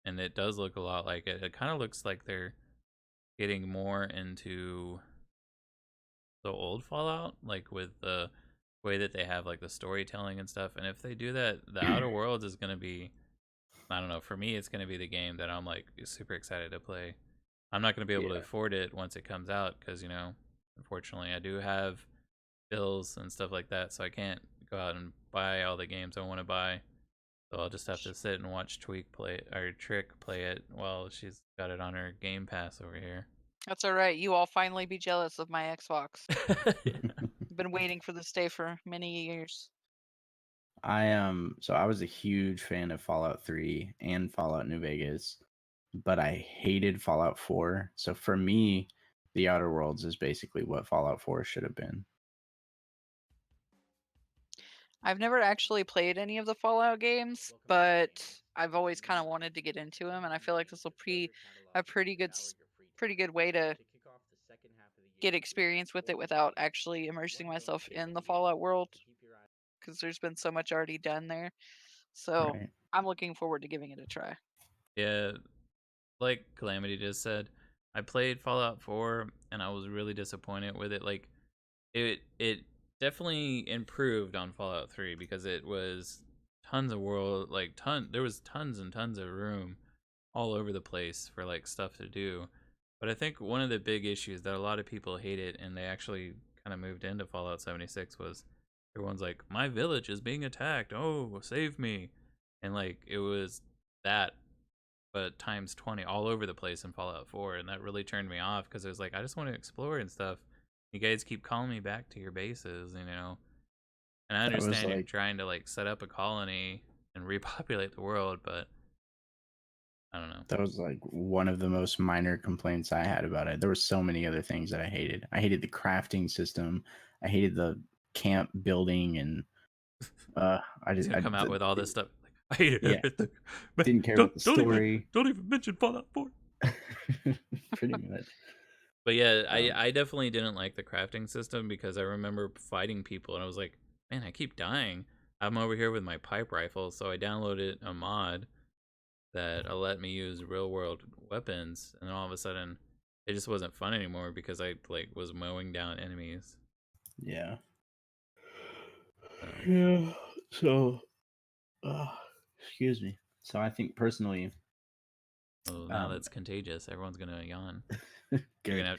and it does look a lot like it. It kind of looks like they're getting more into the old Fallout, like with the way that they have like the storytelling and stuff. And if they do that, the Outer Worlds is going to be, I don't know, for me it's going to be the game that I'm like super excited to play. I'm not going to be able to afford it once it comes out because, you know, unfortunately I do have bills and stuff like that, so I can't go out and buy all the games I want to buy. So I'll just have to sit and watch Tweak play it, or Trick play it while she's got it on her Game Pass over here. That's all right. You all finally be jealous of my Xbox. Yeah. I've been waiting for this day for many years. So I was a huge fan of Fallout 3 and Fallout New Vegas, but I hated Fallout 4. So for me, The Outer Worlds is basically what Fallout 4 should have been. I've never actually played any of the Fallout games, but I've always kind of wanted to get into them, and I feel like this will be a pretty good way to get experience with it without actually immersing myself in the Fallout world, because there's been so much already done there. So Right. I'm looking forward to giving it a try. Yeah, like Calamity just said, I played Fallout 4 and I was really disappointed with it. Like it definitely improved on Fallout 3 because it was tons of world, like there was tons and tons of room all over the place for like stuff to do. But I think one of the big issues that a lot of people hated and they actually kind of moved into Fallout 76 was everyone's like, my village is being attacked, oh save me. And like it was that but times 20 all over the place in Fallout 4, and that really turned me off because it was like I just want to explore and stuff. You guys keep calling me back to your bases, you know. And I That was understand you're like trying to like set up a colony and repopulate the world, but I don't know. that was like one of the most minor complaints I had about it. There were so many other things that I hated. I hated the crafting system. I hated the camp building, and I He's just gonna come out with all this stuff. Like, I hate yeah, everything. Man, didn't care about the story. don't even mention Fallout 4. Pretty much. But yeah, Um, I definitely didn't like the crafting system because I remember fighting people and I was like, man, I keep dying. I'm over here with my pipe rifle, so I downloaded a mod that let me use real world weapons, and all of a sudden it just wasn't fun anymore because I like was mowing down enemies. yeah. So Yeah. So, uh, excuse me. So I think personally, well, now that's contagious. Everyone's gonna yawn. good.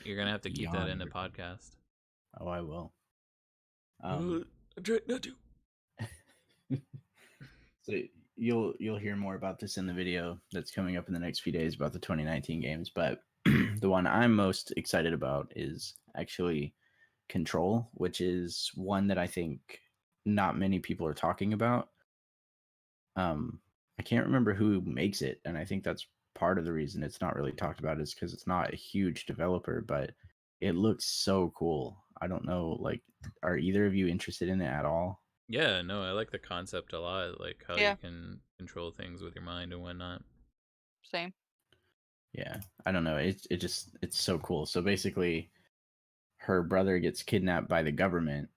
You're gonna have to keep that Yawn, in the everybody. podcast. Oh, I will. I'm trying not to. So you'll hear more about this in the video that's coming up in the next few days about the 2019 games, but the one I'm most excited about is actually Control, which is one that I think not many people are talking about. I can't remember who makes it, and I think that's part of the reason it's not really talked about is because it's not a huge developer, but it looks so cool. I don't know, like, are either of you interested in it at all? Yeah, no, I like the concept a lot, like how you Yeah, can control things with your mind and whatnot. same. Yeah, I don't know. It's so cool. So basically, her brother gets kidnapped by the government,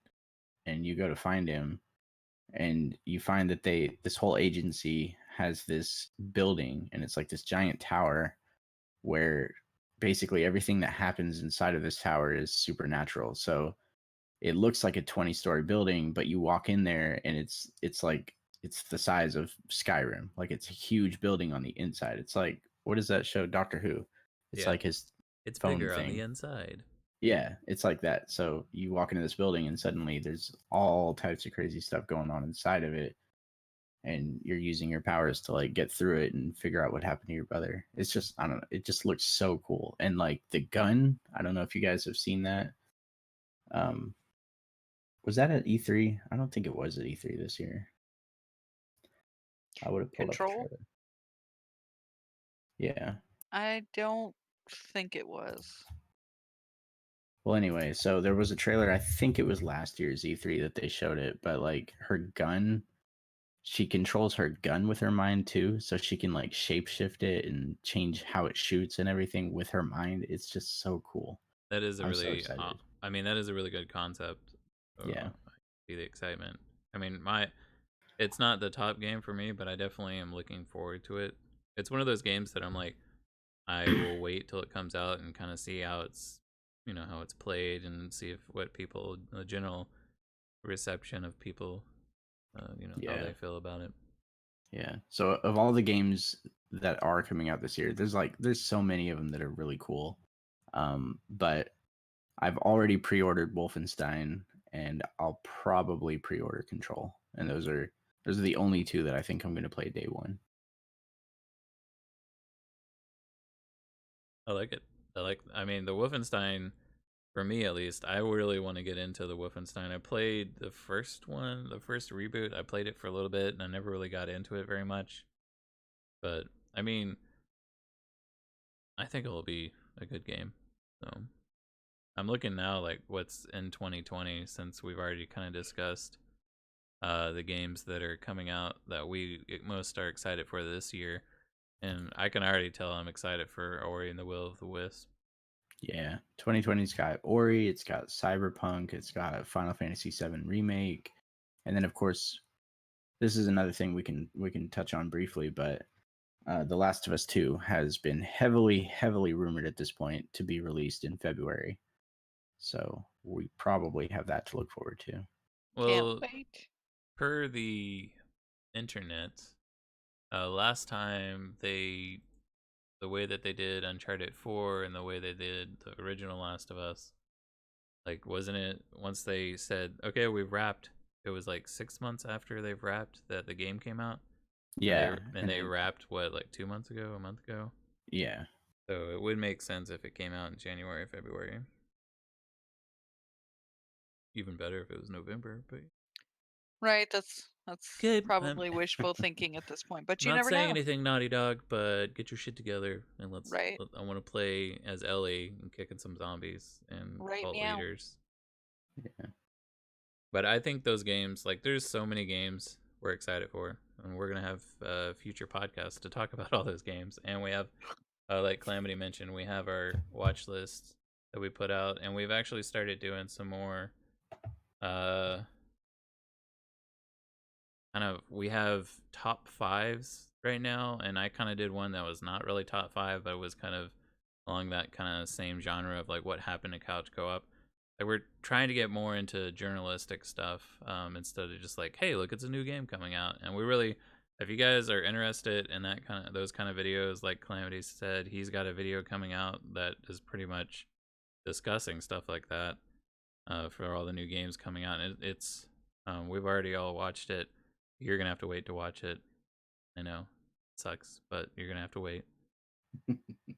and you go to find him, and you find that this whole agency has this building, and it's like this giant tower where basically everything that happens inside of this tower is supernatural. So it looks like a 20-story building, but you walk in there and it's like it's the size of Skyrim. Like it's a huge building on the inside. It's like, what is that show, Doctor Who? It's Yeah, like his it's phone bigger on the thing. inside. Yeah, it's like that. So you walk into this building and suddenly there's all types of crazy stuff going on inside of it, and you're using your powers to like get through it and figure out what happened to your brother. It's just, I don't know, it just looks so cool. And like the gun, I don't know if you guys have seen that. Was that at E3? I don't think it was at E3 this year. I would have pulled up the Control? trailer. Yeah. I don't think it was. Well, anyway, so there was a trailer. I think it was last year's E3 that they showed it, but like her gun, she controls her gun with her mind too, so she can like shapeshift it and change how it shoots and everything with her mind. It's just so cool. That is a I'm so really, excited. I mean, that is a really good concept. Yeah. I see the excitement. I mean, it's not the top game for me, but I definitely am looking forward to it. It's one of those games that I'm like, I will wait till it comes out and kind of see how it's, how it's played and see if what people, the general reception of people, how Yeah. they feel about it. Yeah. So of all the games that are coming out this year, there's so many of them that are really cool. But I've already pre-ordered Wolfenstein, and I'll probably pre-order Control. And those are the only two that I think I'm going to play day one. I like it. I mean, the Wolfenstein, for me at least, I really want to get into the Wolfenstein. I played the first one, the first reboot. I played it for a little bit, and I never really got into it very much. But I mean, I think it'll be a good game. So I'm looking now, like what's in 2020, since we've already kind of discussed the games that are coming out that we most are excited for this year. And I can already tell I'm excited for Ori and the Will of the Wisp. Yeah, 2020's got Ori, it's got Cyberpunk, it's got Final Fantasy VII Remake, and then of course, this is another thing we can touch on briefly, but The Last of Us 2 has been heavily rumored at this point to be released in February. So we probably have that to look forward to. Can't Well, wait. per the internet, last time the way that they did Uncharted 4 and the way they did the original Last of Us, like, wasn't it once they said, okay, we've wrapped, it was like 6 months after they've wrapped that the game came out? Yeah, And they wrapped, what, like 2 months ago, a month ago? yeah, So it would make sense if it came out in January, February. Even better if it was November, but Right, that's good. probably wishful thinking at this point, but I'm you not never saying know. anything, Naughty Dog, but get your shit together and Right. I want to play as Ellie and kicking some zombies and Right, cult meow. leaders. yeah. But I think those games, like, there's so many games we're excited for, and we're gonna have future podcasts to talk about all those games. And we have, like Calamity mentioned, we have our watch list that we put out, and we've actually started doing some more. We have top fives right now, and I kind of did one that was not really top five, but was kind of along that kind of same genre of like what happened to Couch Co-op. Like, we're trying to get more into journalistic stuff, instead of just like, hey, look, it's a new game coming out. And we really, if you guys are interested in those kind of videos, like Calamity said, he's got a video coming out that is pretty much discussing stuff like that, for all the new games coming out. And it's we've already all watched it. You're gonna have to wait to watch it. I know, it sucks, but you're gonna have to wait.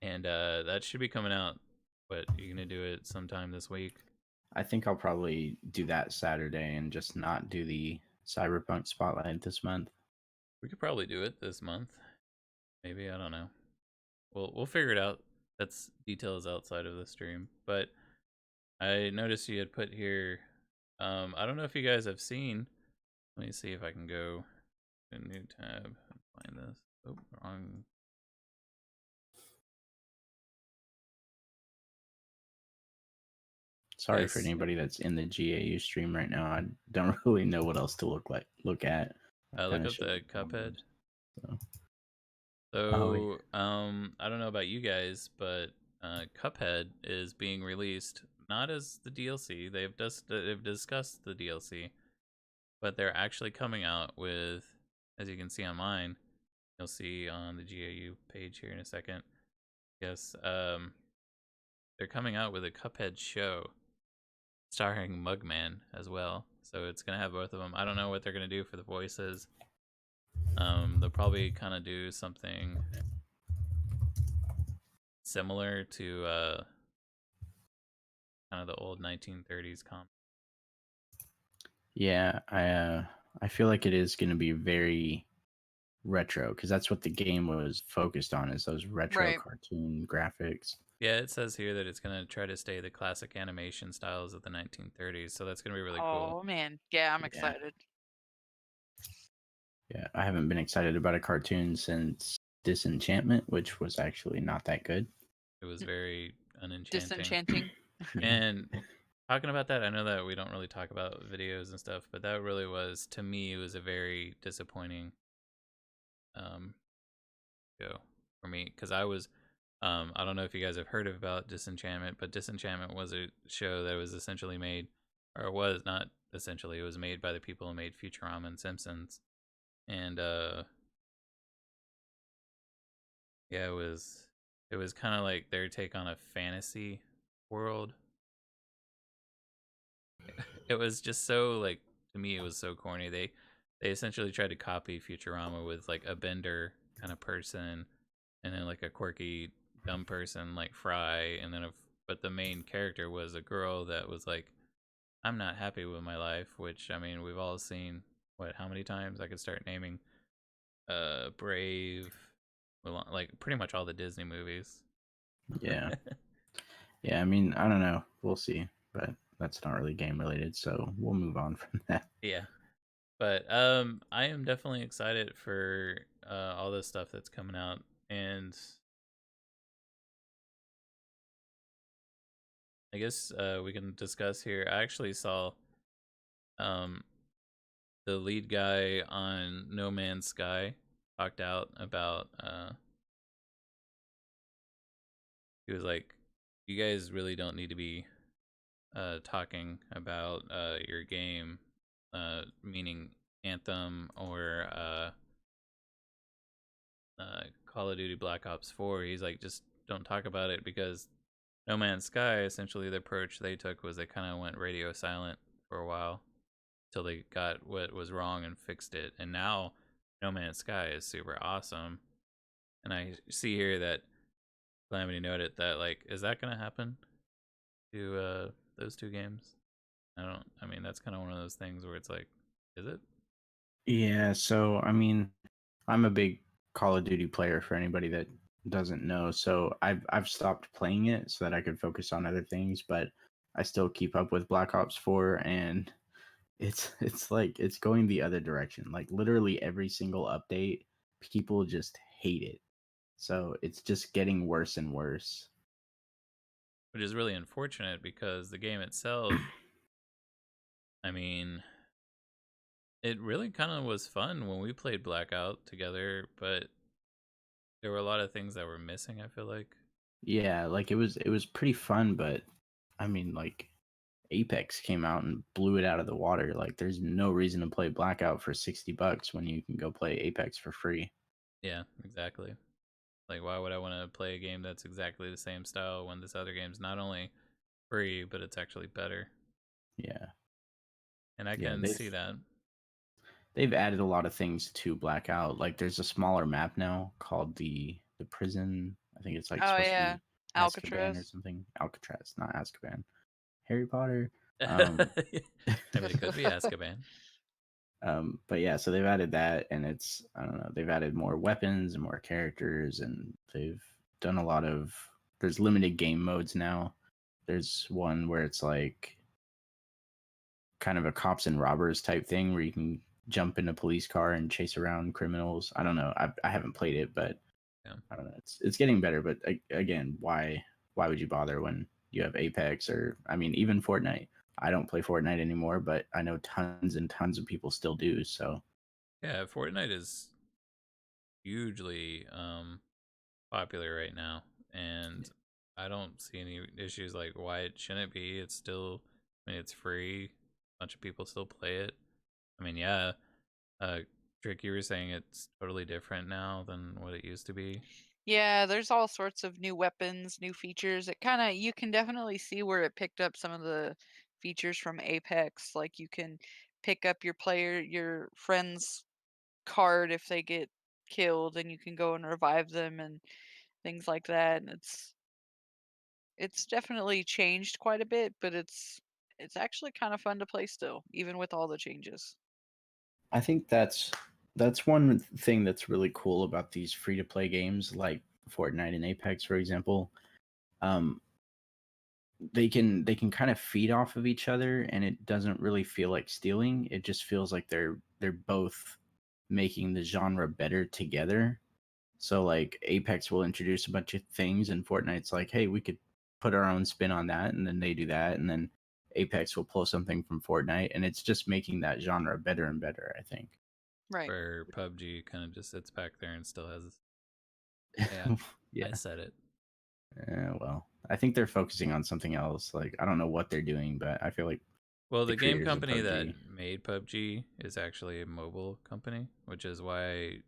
And that should be coming out. But you're gonna do it sometime this week. I think I'll probably do that Saturday and just not do the Cyberpunk spotlight this month. We could probably do it this month. Maybe, I don't know. We'll figure it out. That's details outside of the stream. But I noticed you had put here. I don't know if you guys have seen. Let me see if I can go to a new tab and find this. Oh, wrong. Sorry for Yes. anybody that's in the GAU stream right now. I don't really know what else to look at. Look up the Cuphead. So. So, I don't know about you guys, but Cuphead is being released not as the DLC. They've discussed the DLC, but they're actually coming out with, as you can see on mine, you'll see on the GAU page here in a second. Yes, they're coming out with a Cuphead show starring Mugman as well. So it's gonna have both of them. I don't know what they're gonna do for the voices. They'll probably kind of do something similar to kind of the old 1930s comp. Yeah, I feel like it is going to be very retro because that's what the game was focused on, is those retro Right. cartoon graphics. Yeah, it says here that it's going to try to stay the classic animation styles of the 1930s, so that's going to be really cool. Oh man, yeah, I'm Yeah, excited. yeah. I haven't been excited about a cartoon since Disenchantment, which was actually not that good. It was very unenchanting. Disenchanting. Yeah, And talking about that, I know that we don't really talk about videos and stuff, but that really was, to me, it was a very disappointing um show for me, because I don't know if you guys have heard about Disenchantment, but Disenchantment was a show that was essentially made, or was not essentially, it was made by the people who made Futurama and Simpsons. And yeah, it was kind of like their take on a fantasy world. It was just so, like, to me it was so corny. They essentially tried to copy Futurama with like a bender kind of person, and then like a quirky dumb person like Fry, and then but the main character was a girl that was like, I'm not happy with my life, which, I mean, we've all seen. What, how many times I could start naming? Brave, like pretty much all the Disney movies. yeah, yeah. I mean, I don't know. We'll see, but that's not really game related, so we'll move on from that. Yeah. But I am definitely excited for all this stuff that's coming out. And I guess we can discuss here. I actually saw um the lead guy on No Man's Sky talked out about he was like, you guys really don't need to be talking about your game, meaning Anthem or Call of Duty Black Ops 4. He's like, just don't talk about it, because No Man's Sky, essentially the approach they took was they kind of went radio silent for a while till they got what was wrong and fixed it. And now No Man's Sky is super awesome. And I see here that Calamity noted that, like, is that going to happen to those two games? I mean, that's kind of one of those things where it's like, is it? Yeah, so I mean, I'm a big Call of Duty player for anybody that doesn't know. So I've stopped playing it so that I could focus on other things, but I still keep up with Black Ops 4, and it's like it's going the other direction. Like literally every single update, people just hate it. So it's just getting worse and worse. Which is really unfortunate, because the game itself, I mean, it really kind of was fun when we played Blackout together, but there were a lot of things that were missing, I feel like. Yeah, like it was pretty fun, but I mean like Apex came out and blew it out of the water. Like there's no reason to play Blackout for $60 when you can go play Apex for free. Yeah, exactly. Like, why would I want to play a game that's exactly the same style when this other game's not only free, but it's actually better? Yeah. And I Yeah, can see that. they've added a lot of things to Blackout. Like there's a smaller map now called the prison. I think it's like Oh supposed to yeah, be Azkaban or Alcatraz. something. Alcatraz, not Azkaban. Harry Potter. I Um mean, it could be Azkaban. but yeah, so they've added that, and it's, I don't know, they've added more weapons and more characters, and they've done a lot of, there's limited game modes now. There's one where it's like kind of a cops and robbers type thing where you can jump in a police car and chase around criminals. I don't know. I haven't played it, but Yeah. I don't know. It's getting better, but again, why would you bother when you have Apex, or I mean even Fortnite? I don't play Fortnite anymore, but I know tons and tons of people still do. So Yeah, Fortnite is hugely popular right now, and I don't see any issues like why it shouldn't be. It's still, I mean, it's free. A bunch of people still play it. I mean, yeah, uh, Trick, you were saying it's totally different now than what it used to be. Yeah, there's all sorts of new weapons, new features. It kind of, you can definitely see where it picked up some of the features from Apex. Like you can pick up your friend's card if they get killed, and you can go and revive them and things like that. And It's definitely changed quite a bit, but it's actually kind of fun to play still, even with all the changes. I think that's one thing that's really cool about these free to play games like Fortnite and Apex, for example. Um, they can kind of feed off of each other, and it doesn't really feel like stealing. It just feels like they're both making the genre better together. So like Apex will introduce a bunch of things, and Fortnite's like, hey, we could put our own spin on that, and then they do that, and then Apex will pull something from Fortnite, and it's just making that genre better and better, I think. Right. Where PUBG kind of just sits back there and still has. Yeah, I Yeah. said it. Well, I think they're focusing on something else. Like I don't know what they're doing, but I feel like Well, the the game creators of company that PUBG, made PUBG is actually a mobile company, which is why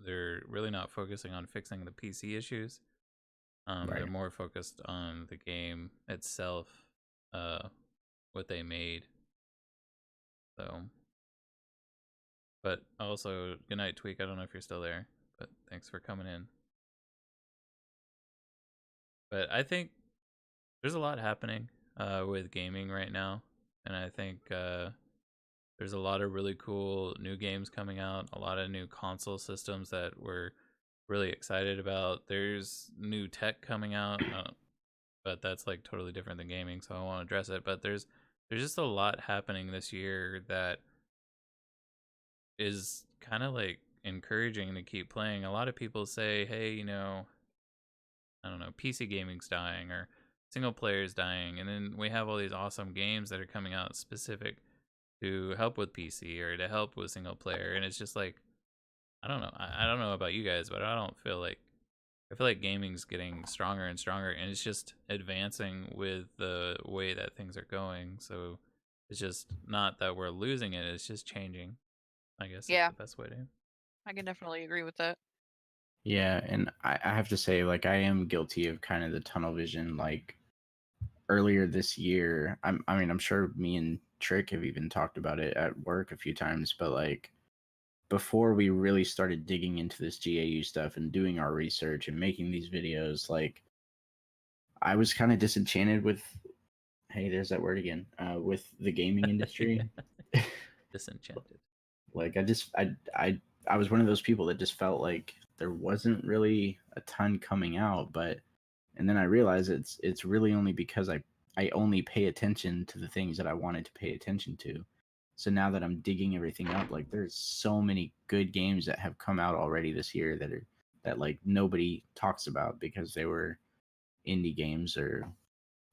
they're really not focusing on fixing the PC issues. They're right? more focused on the game itself, uh, what they made. So, but also, good night, Tweak. I don't know if you're still there, but thanks for coming in. But I think there's a lot happening with gaming right now, and I think there's a lot of really cool new games coming out, a lot of new console systems that we're really excited about. There's new tech coming out, but that's like totally different than gaming, so I won't address it. But there's just a lot happening this year that is kind of like encouraging to keep playing. A lot of people say, hey, I don't know, PC gaming's dying or single player's dying, and then we have all these awesome games that are coming out specific to help with PC or to help with single player, and it's just like I don't know. I don't know about you guys, but I feel like gaming's getting stronger and stronger, and it's just advancing with the way that things are going. So it's just not that we're losing it; it's just changing. I guess is Yeah, the best way to. I can definitely agree with that. Yeah, and I have to say, like, I am guilty of kind of the tunnel vision. Like earlier this year, I mean, I'm sure me and Trick have even talked about it at work a few times, but like before we really started digging into this GAU stuff and doing our research and making these videos, like I was kind of disenchanted with, hey, there's that word again, with the gaming industry. Disenchanted. Like I was one of those people that just felt like there wasn't really a ton coming out, but and then I realized it's really only because I only pay attention to the things that I wanted to pay attention to. So now that I'm digging everything up, like there's so many good games that have come out already this year that like nobody talks about because they were indie games, or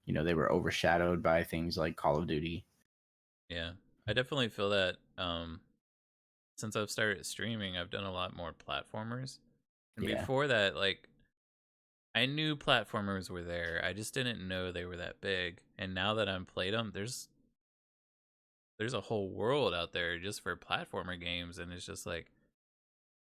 they were overshadowed by things like Call of Duty. Yeah, I definitely feel that. Since I've started streaming, I've done a lot more platformers, and Yeah. before that, like I knew platformers were there. I just didn't know they were that big. And now that I've played them, there's a whole world out there just for platformer games, and it's just like,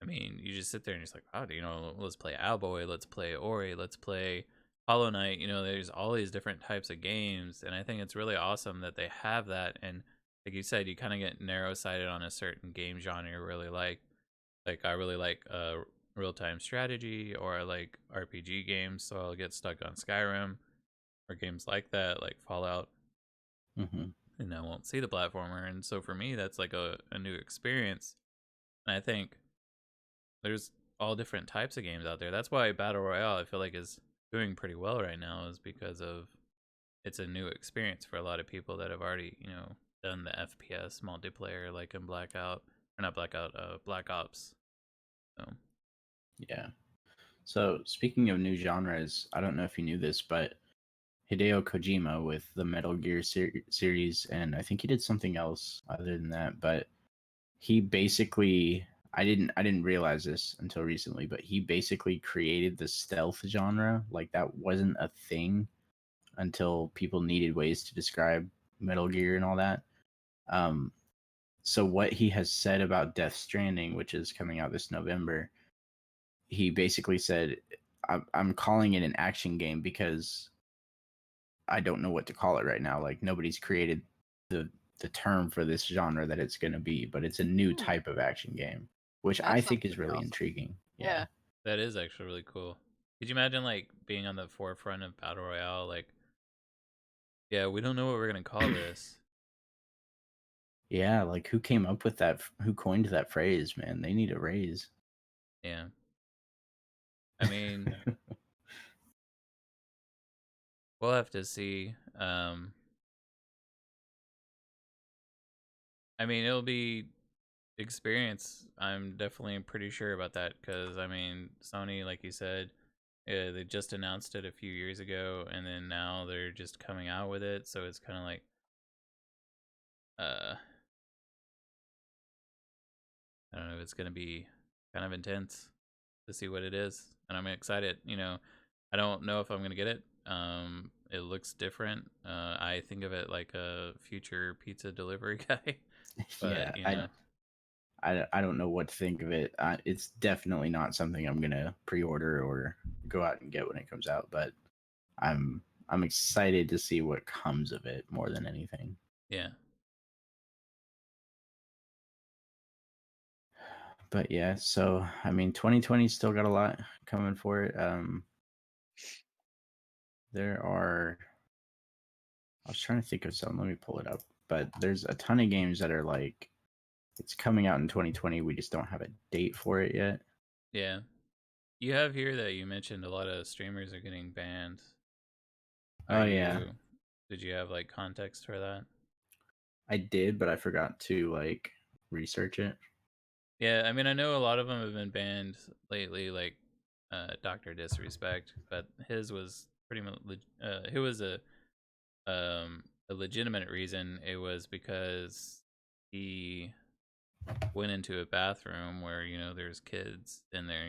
I mean, you just sit there and you're just like, oh, let's play Owlboy, let's play Ori, let's play Hollow Knight. There's all these different types of games, and I think it's really awesome that they have that. And like you said, you kind of get narrow sighted on a certain game genre you really like. Like I really like real time strategy, or I like RPG games, so I'll get stuck on Skyrim or games like that, like Fallout, Hmm. and I won't see the platformer. And so for me, that's like a new experience. And I think there's all different types of games out there. That's why Battle Royale, I feel like, is doing pretty well right now, is because of it's a new experience for a lot of people that have already, done the FPS multiplayer, like in Blackout, or not Blackout, Black Ops. So, Yeah. So speaking of new genres, I don't know if you knew this, but Hideo Kojima with the Metal Gear series, and I think he did something else other than that, but he basically I didn't realize this until recently, but he basically created the stealth genre. Like that wasn't a thing until people needed ways to describe Metal Gear and all that. Um, so what he has said about Death Stranding, which is coming out this November, he basically said, I'm calling it an action game because I don't know what to call it right now. Like nobody's created the the term for this genre that it's going to be, but it's a new Hmm, type of action game, which that I sounds think is pretty really awesome. intriguing. Yeah. Yeah, that is actually really cool. Could you imagine like being on the forefront of battle royale? Like, yeah, we don't know what we're gonna call this. Yeah, like who came up with that? Who coined that phrase, man? They need a raise. Yeah, I mean, we'll have to see. I mean, it'll be experience. I'm definitely pretty sure about that because I mean, Sony, like you said, they just announced it a few years ago, and then now they're just coming out with it. So it's kind of like, uh, I don't know. It's gonna be kind of intense to see what it is, and I'm excited. You know, I don't know if I'm gonna get it. It looks different. I think of it like a future pizza delivery guy, Yeah, but you know, I don't know what to think of it. It's definitely not something I'm gonna pre-order or go out and get when it comes out. But I'm excited to see what comes of it more than anything. yeah, But yeah, so I mean, 2020 still got a lot coming for it. There are. I was trying to think of some. Let me pull it up. But there's a ton of games that are like, it's coming out in 2020. We just don't have a date for it yet. yeah. You have here that you mentioned a lot of streamers are getting banned. Are Oh yeah, you? Did you have like context for that? I did, but I forgot to like research it. Yeah, I mean, I know a lot of them have been banned lately, like Doctor Disrespect, but his was pretty much. It was a legitimate reason. It was because he went into a bathroom where there's kids in there,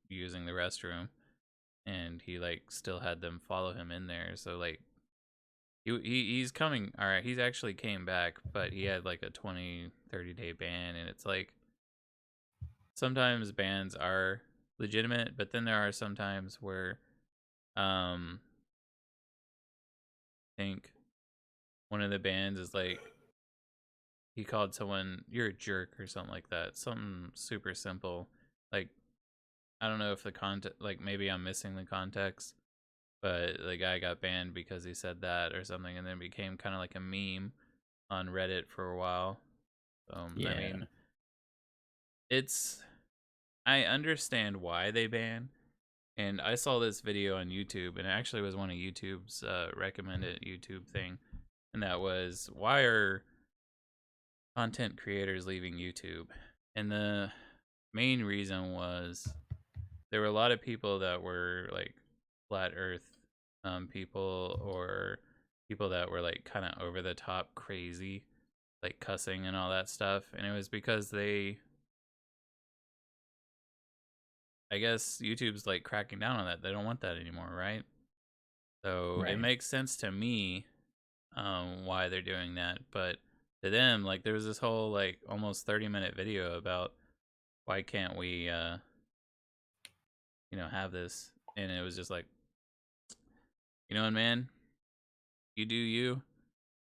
using the restroom, and he like still had them follow him in there. So like he's coming. All right, he's actually came back, but he had like a 20-30 day ban, and it's like sometimes bans are legitimate, but then there are some times where I think one of the bans is like he called someone you're a jerk or something like that. Something super simple. Like I don't know if the context, like maybe I'm missing the context, but the guy got banned because he said that or something, and then became kind of like a meme on Reddit for a while. I Yeah, mean, it's I understand why they ban. And I saw this video on YouTube, and it actually was one of YouTube's recommended YouTube thing, and that was why are content creators leaving YouTube? And the main reason was there were a lot of people that were like flat Earth people, or people that were like kind of over the top crazy, like cussing and all that stuff, and it was because I guess YouTube's like cracking down on that. They don't want that anymore, right? So it right. makes sense to me why they're doing that. But to them, like there was this whole like almost 30-minute video about why can't we have this, and it was just like, what, man, you do you,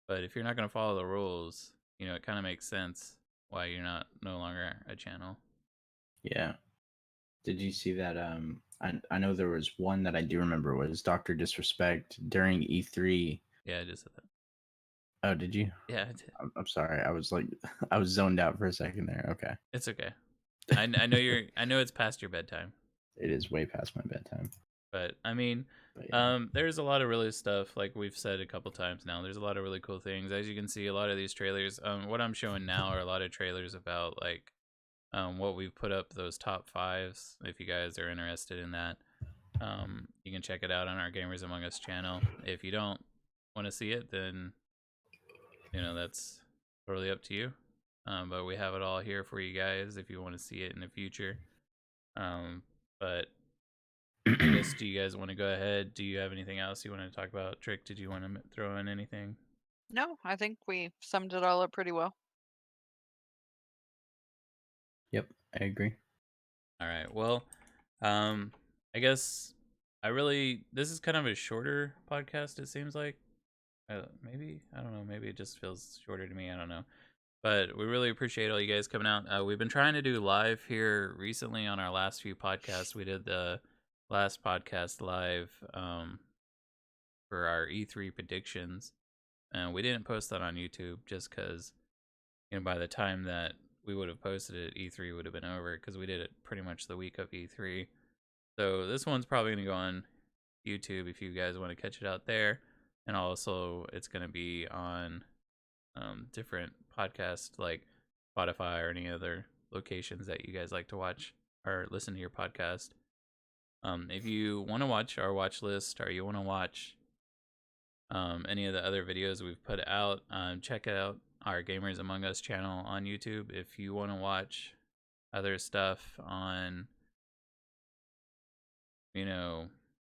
but if you're not gonna follow the rules, it kind of makes sense why you're no longer a channel. Yeah. Did you see that? I know there was one that I do remember was Doctor Disrespect during E3. Yeah, I just said that. Oh, did you? Yeah, I did. I'm sorry. I was like, I was zoned out for a second there. Okay. It's okay. I know I know it's past your bedtime. It is way past my bedtime. But I mean, But yeah. there's a lot of really stuff, like we've said a couple times now. There's a lot of really cool things. As you can see, a lot of these trailers. What I'm showing now are a lot of trailers about like what we've put up, those top fives. If you guys are interested in that, you can check it out on our Gamers Among Us channel. If you don't want to see it, then that's totally up to you. But we have it all here for you guys if you want to see it in the future. But I guess, do you guys want to go ahead? Do you have anything else you want to talk about? Trick, did you want to throw in anything? No, I think we summed it all up pretty well. Yep, I agree. All right. Well, I guess this is kind of a shorter podcast, it seems like. Maybe, I don't know, maybe it just feels shorter to me. I don't know. But we really appreciate all you guys coming out. We've been trying to do live here recently on our last few podcasts. We did the last podcast live for our E3 predictions. And we didn't post that on YouTube just because, by the time that we would have posted it, E3 would have been over because we did it pretty much the week of E3. So this one's probably going to go on YouTube if you guys want to catch it out there. And also, it's going to be on different podcasts like Spotify or any other locations that you guys like to watch or listen to your podcast. If you want to watch our watch list or you want to watch any of the other videos we've put out, check out our Gamers Among Us channel on YouTube. If you want to watch other stuff on,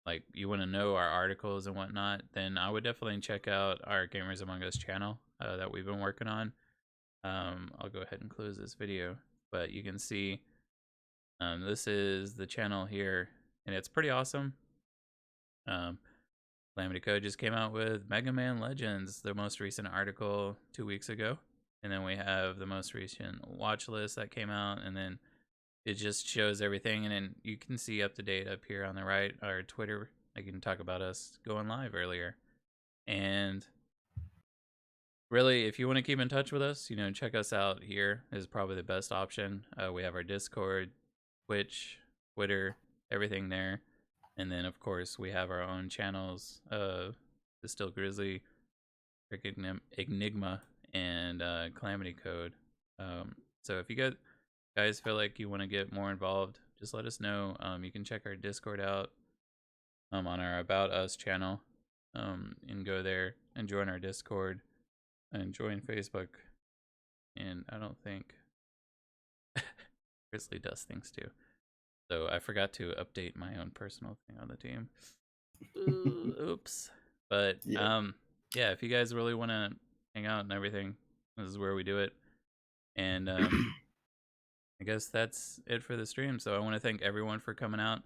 like you want to know our articles and whatnot, then I would definitely check out our Gamers Among Us channel that we've been working on. I'll go ahead and close this video, but you can see this is the channel here, and it's pretty awesome. Calamity Code just came out with Mega Man Legends, the most recent article 2 weeks ago. And then we have the most recent watch list that came out, and then it just shows everything. And then you can see up to date up here on the right, our Twitter. I can talk about us going live earlier. And really, if you want to keep in touch with us, check us out here is probably the best option. We have our Discord, Twitch, Twitter, everything there. And then, of course, we have our own channels, Still Grizzly, Trickenigma, and Calamity Code. So if you guys feel like you want to get more involved, just let us know. You can check our Discord out on our About Us channel, and go there and join our Discord and join Facebook. And I don't think Grizzly does things too. So I forgot to update my own personal thing on the team. Oops. But yeah, if you guys really want to hang out and everything, this is where we do it. And I guess that's it for the stream. So I want to thank everyone for coming out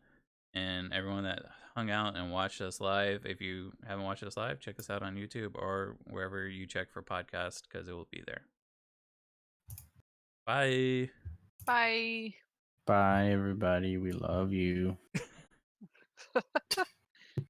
and everyone that hung out and watched us live. If you haven't watched us live, check us out on YouTube or wherever you check for podcast, because it will be there. Bye. Bye. Bye, everybody. We love you.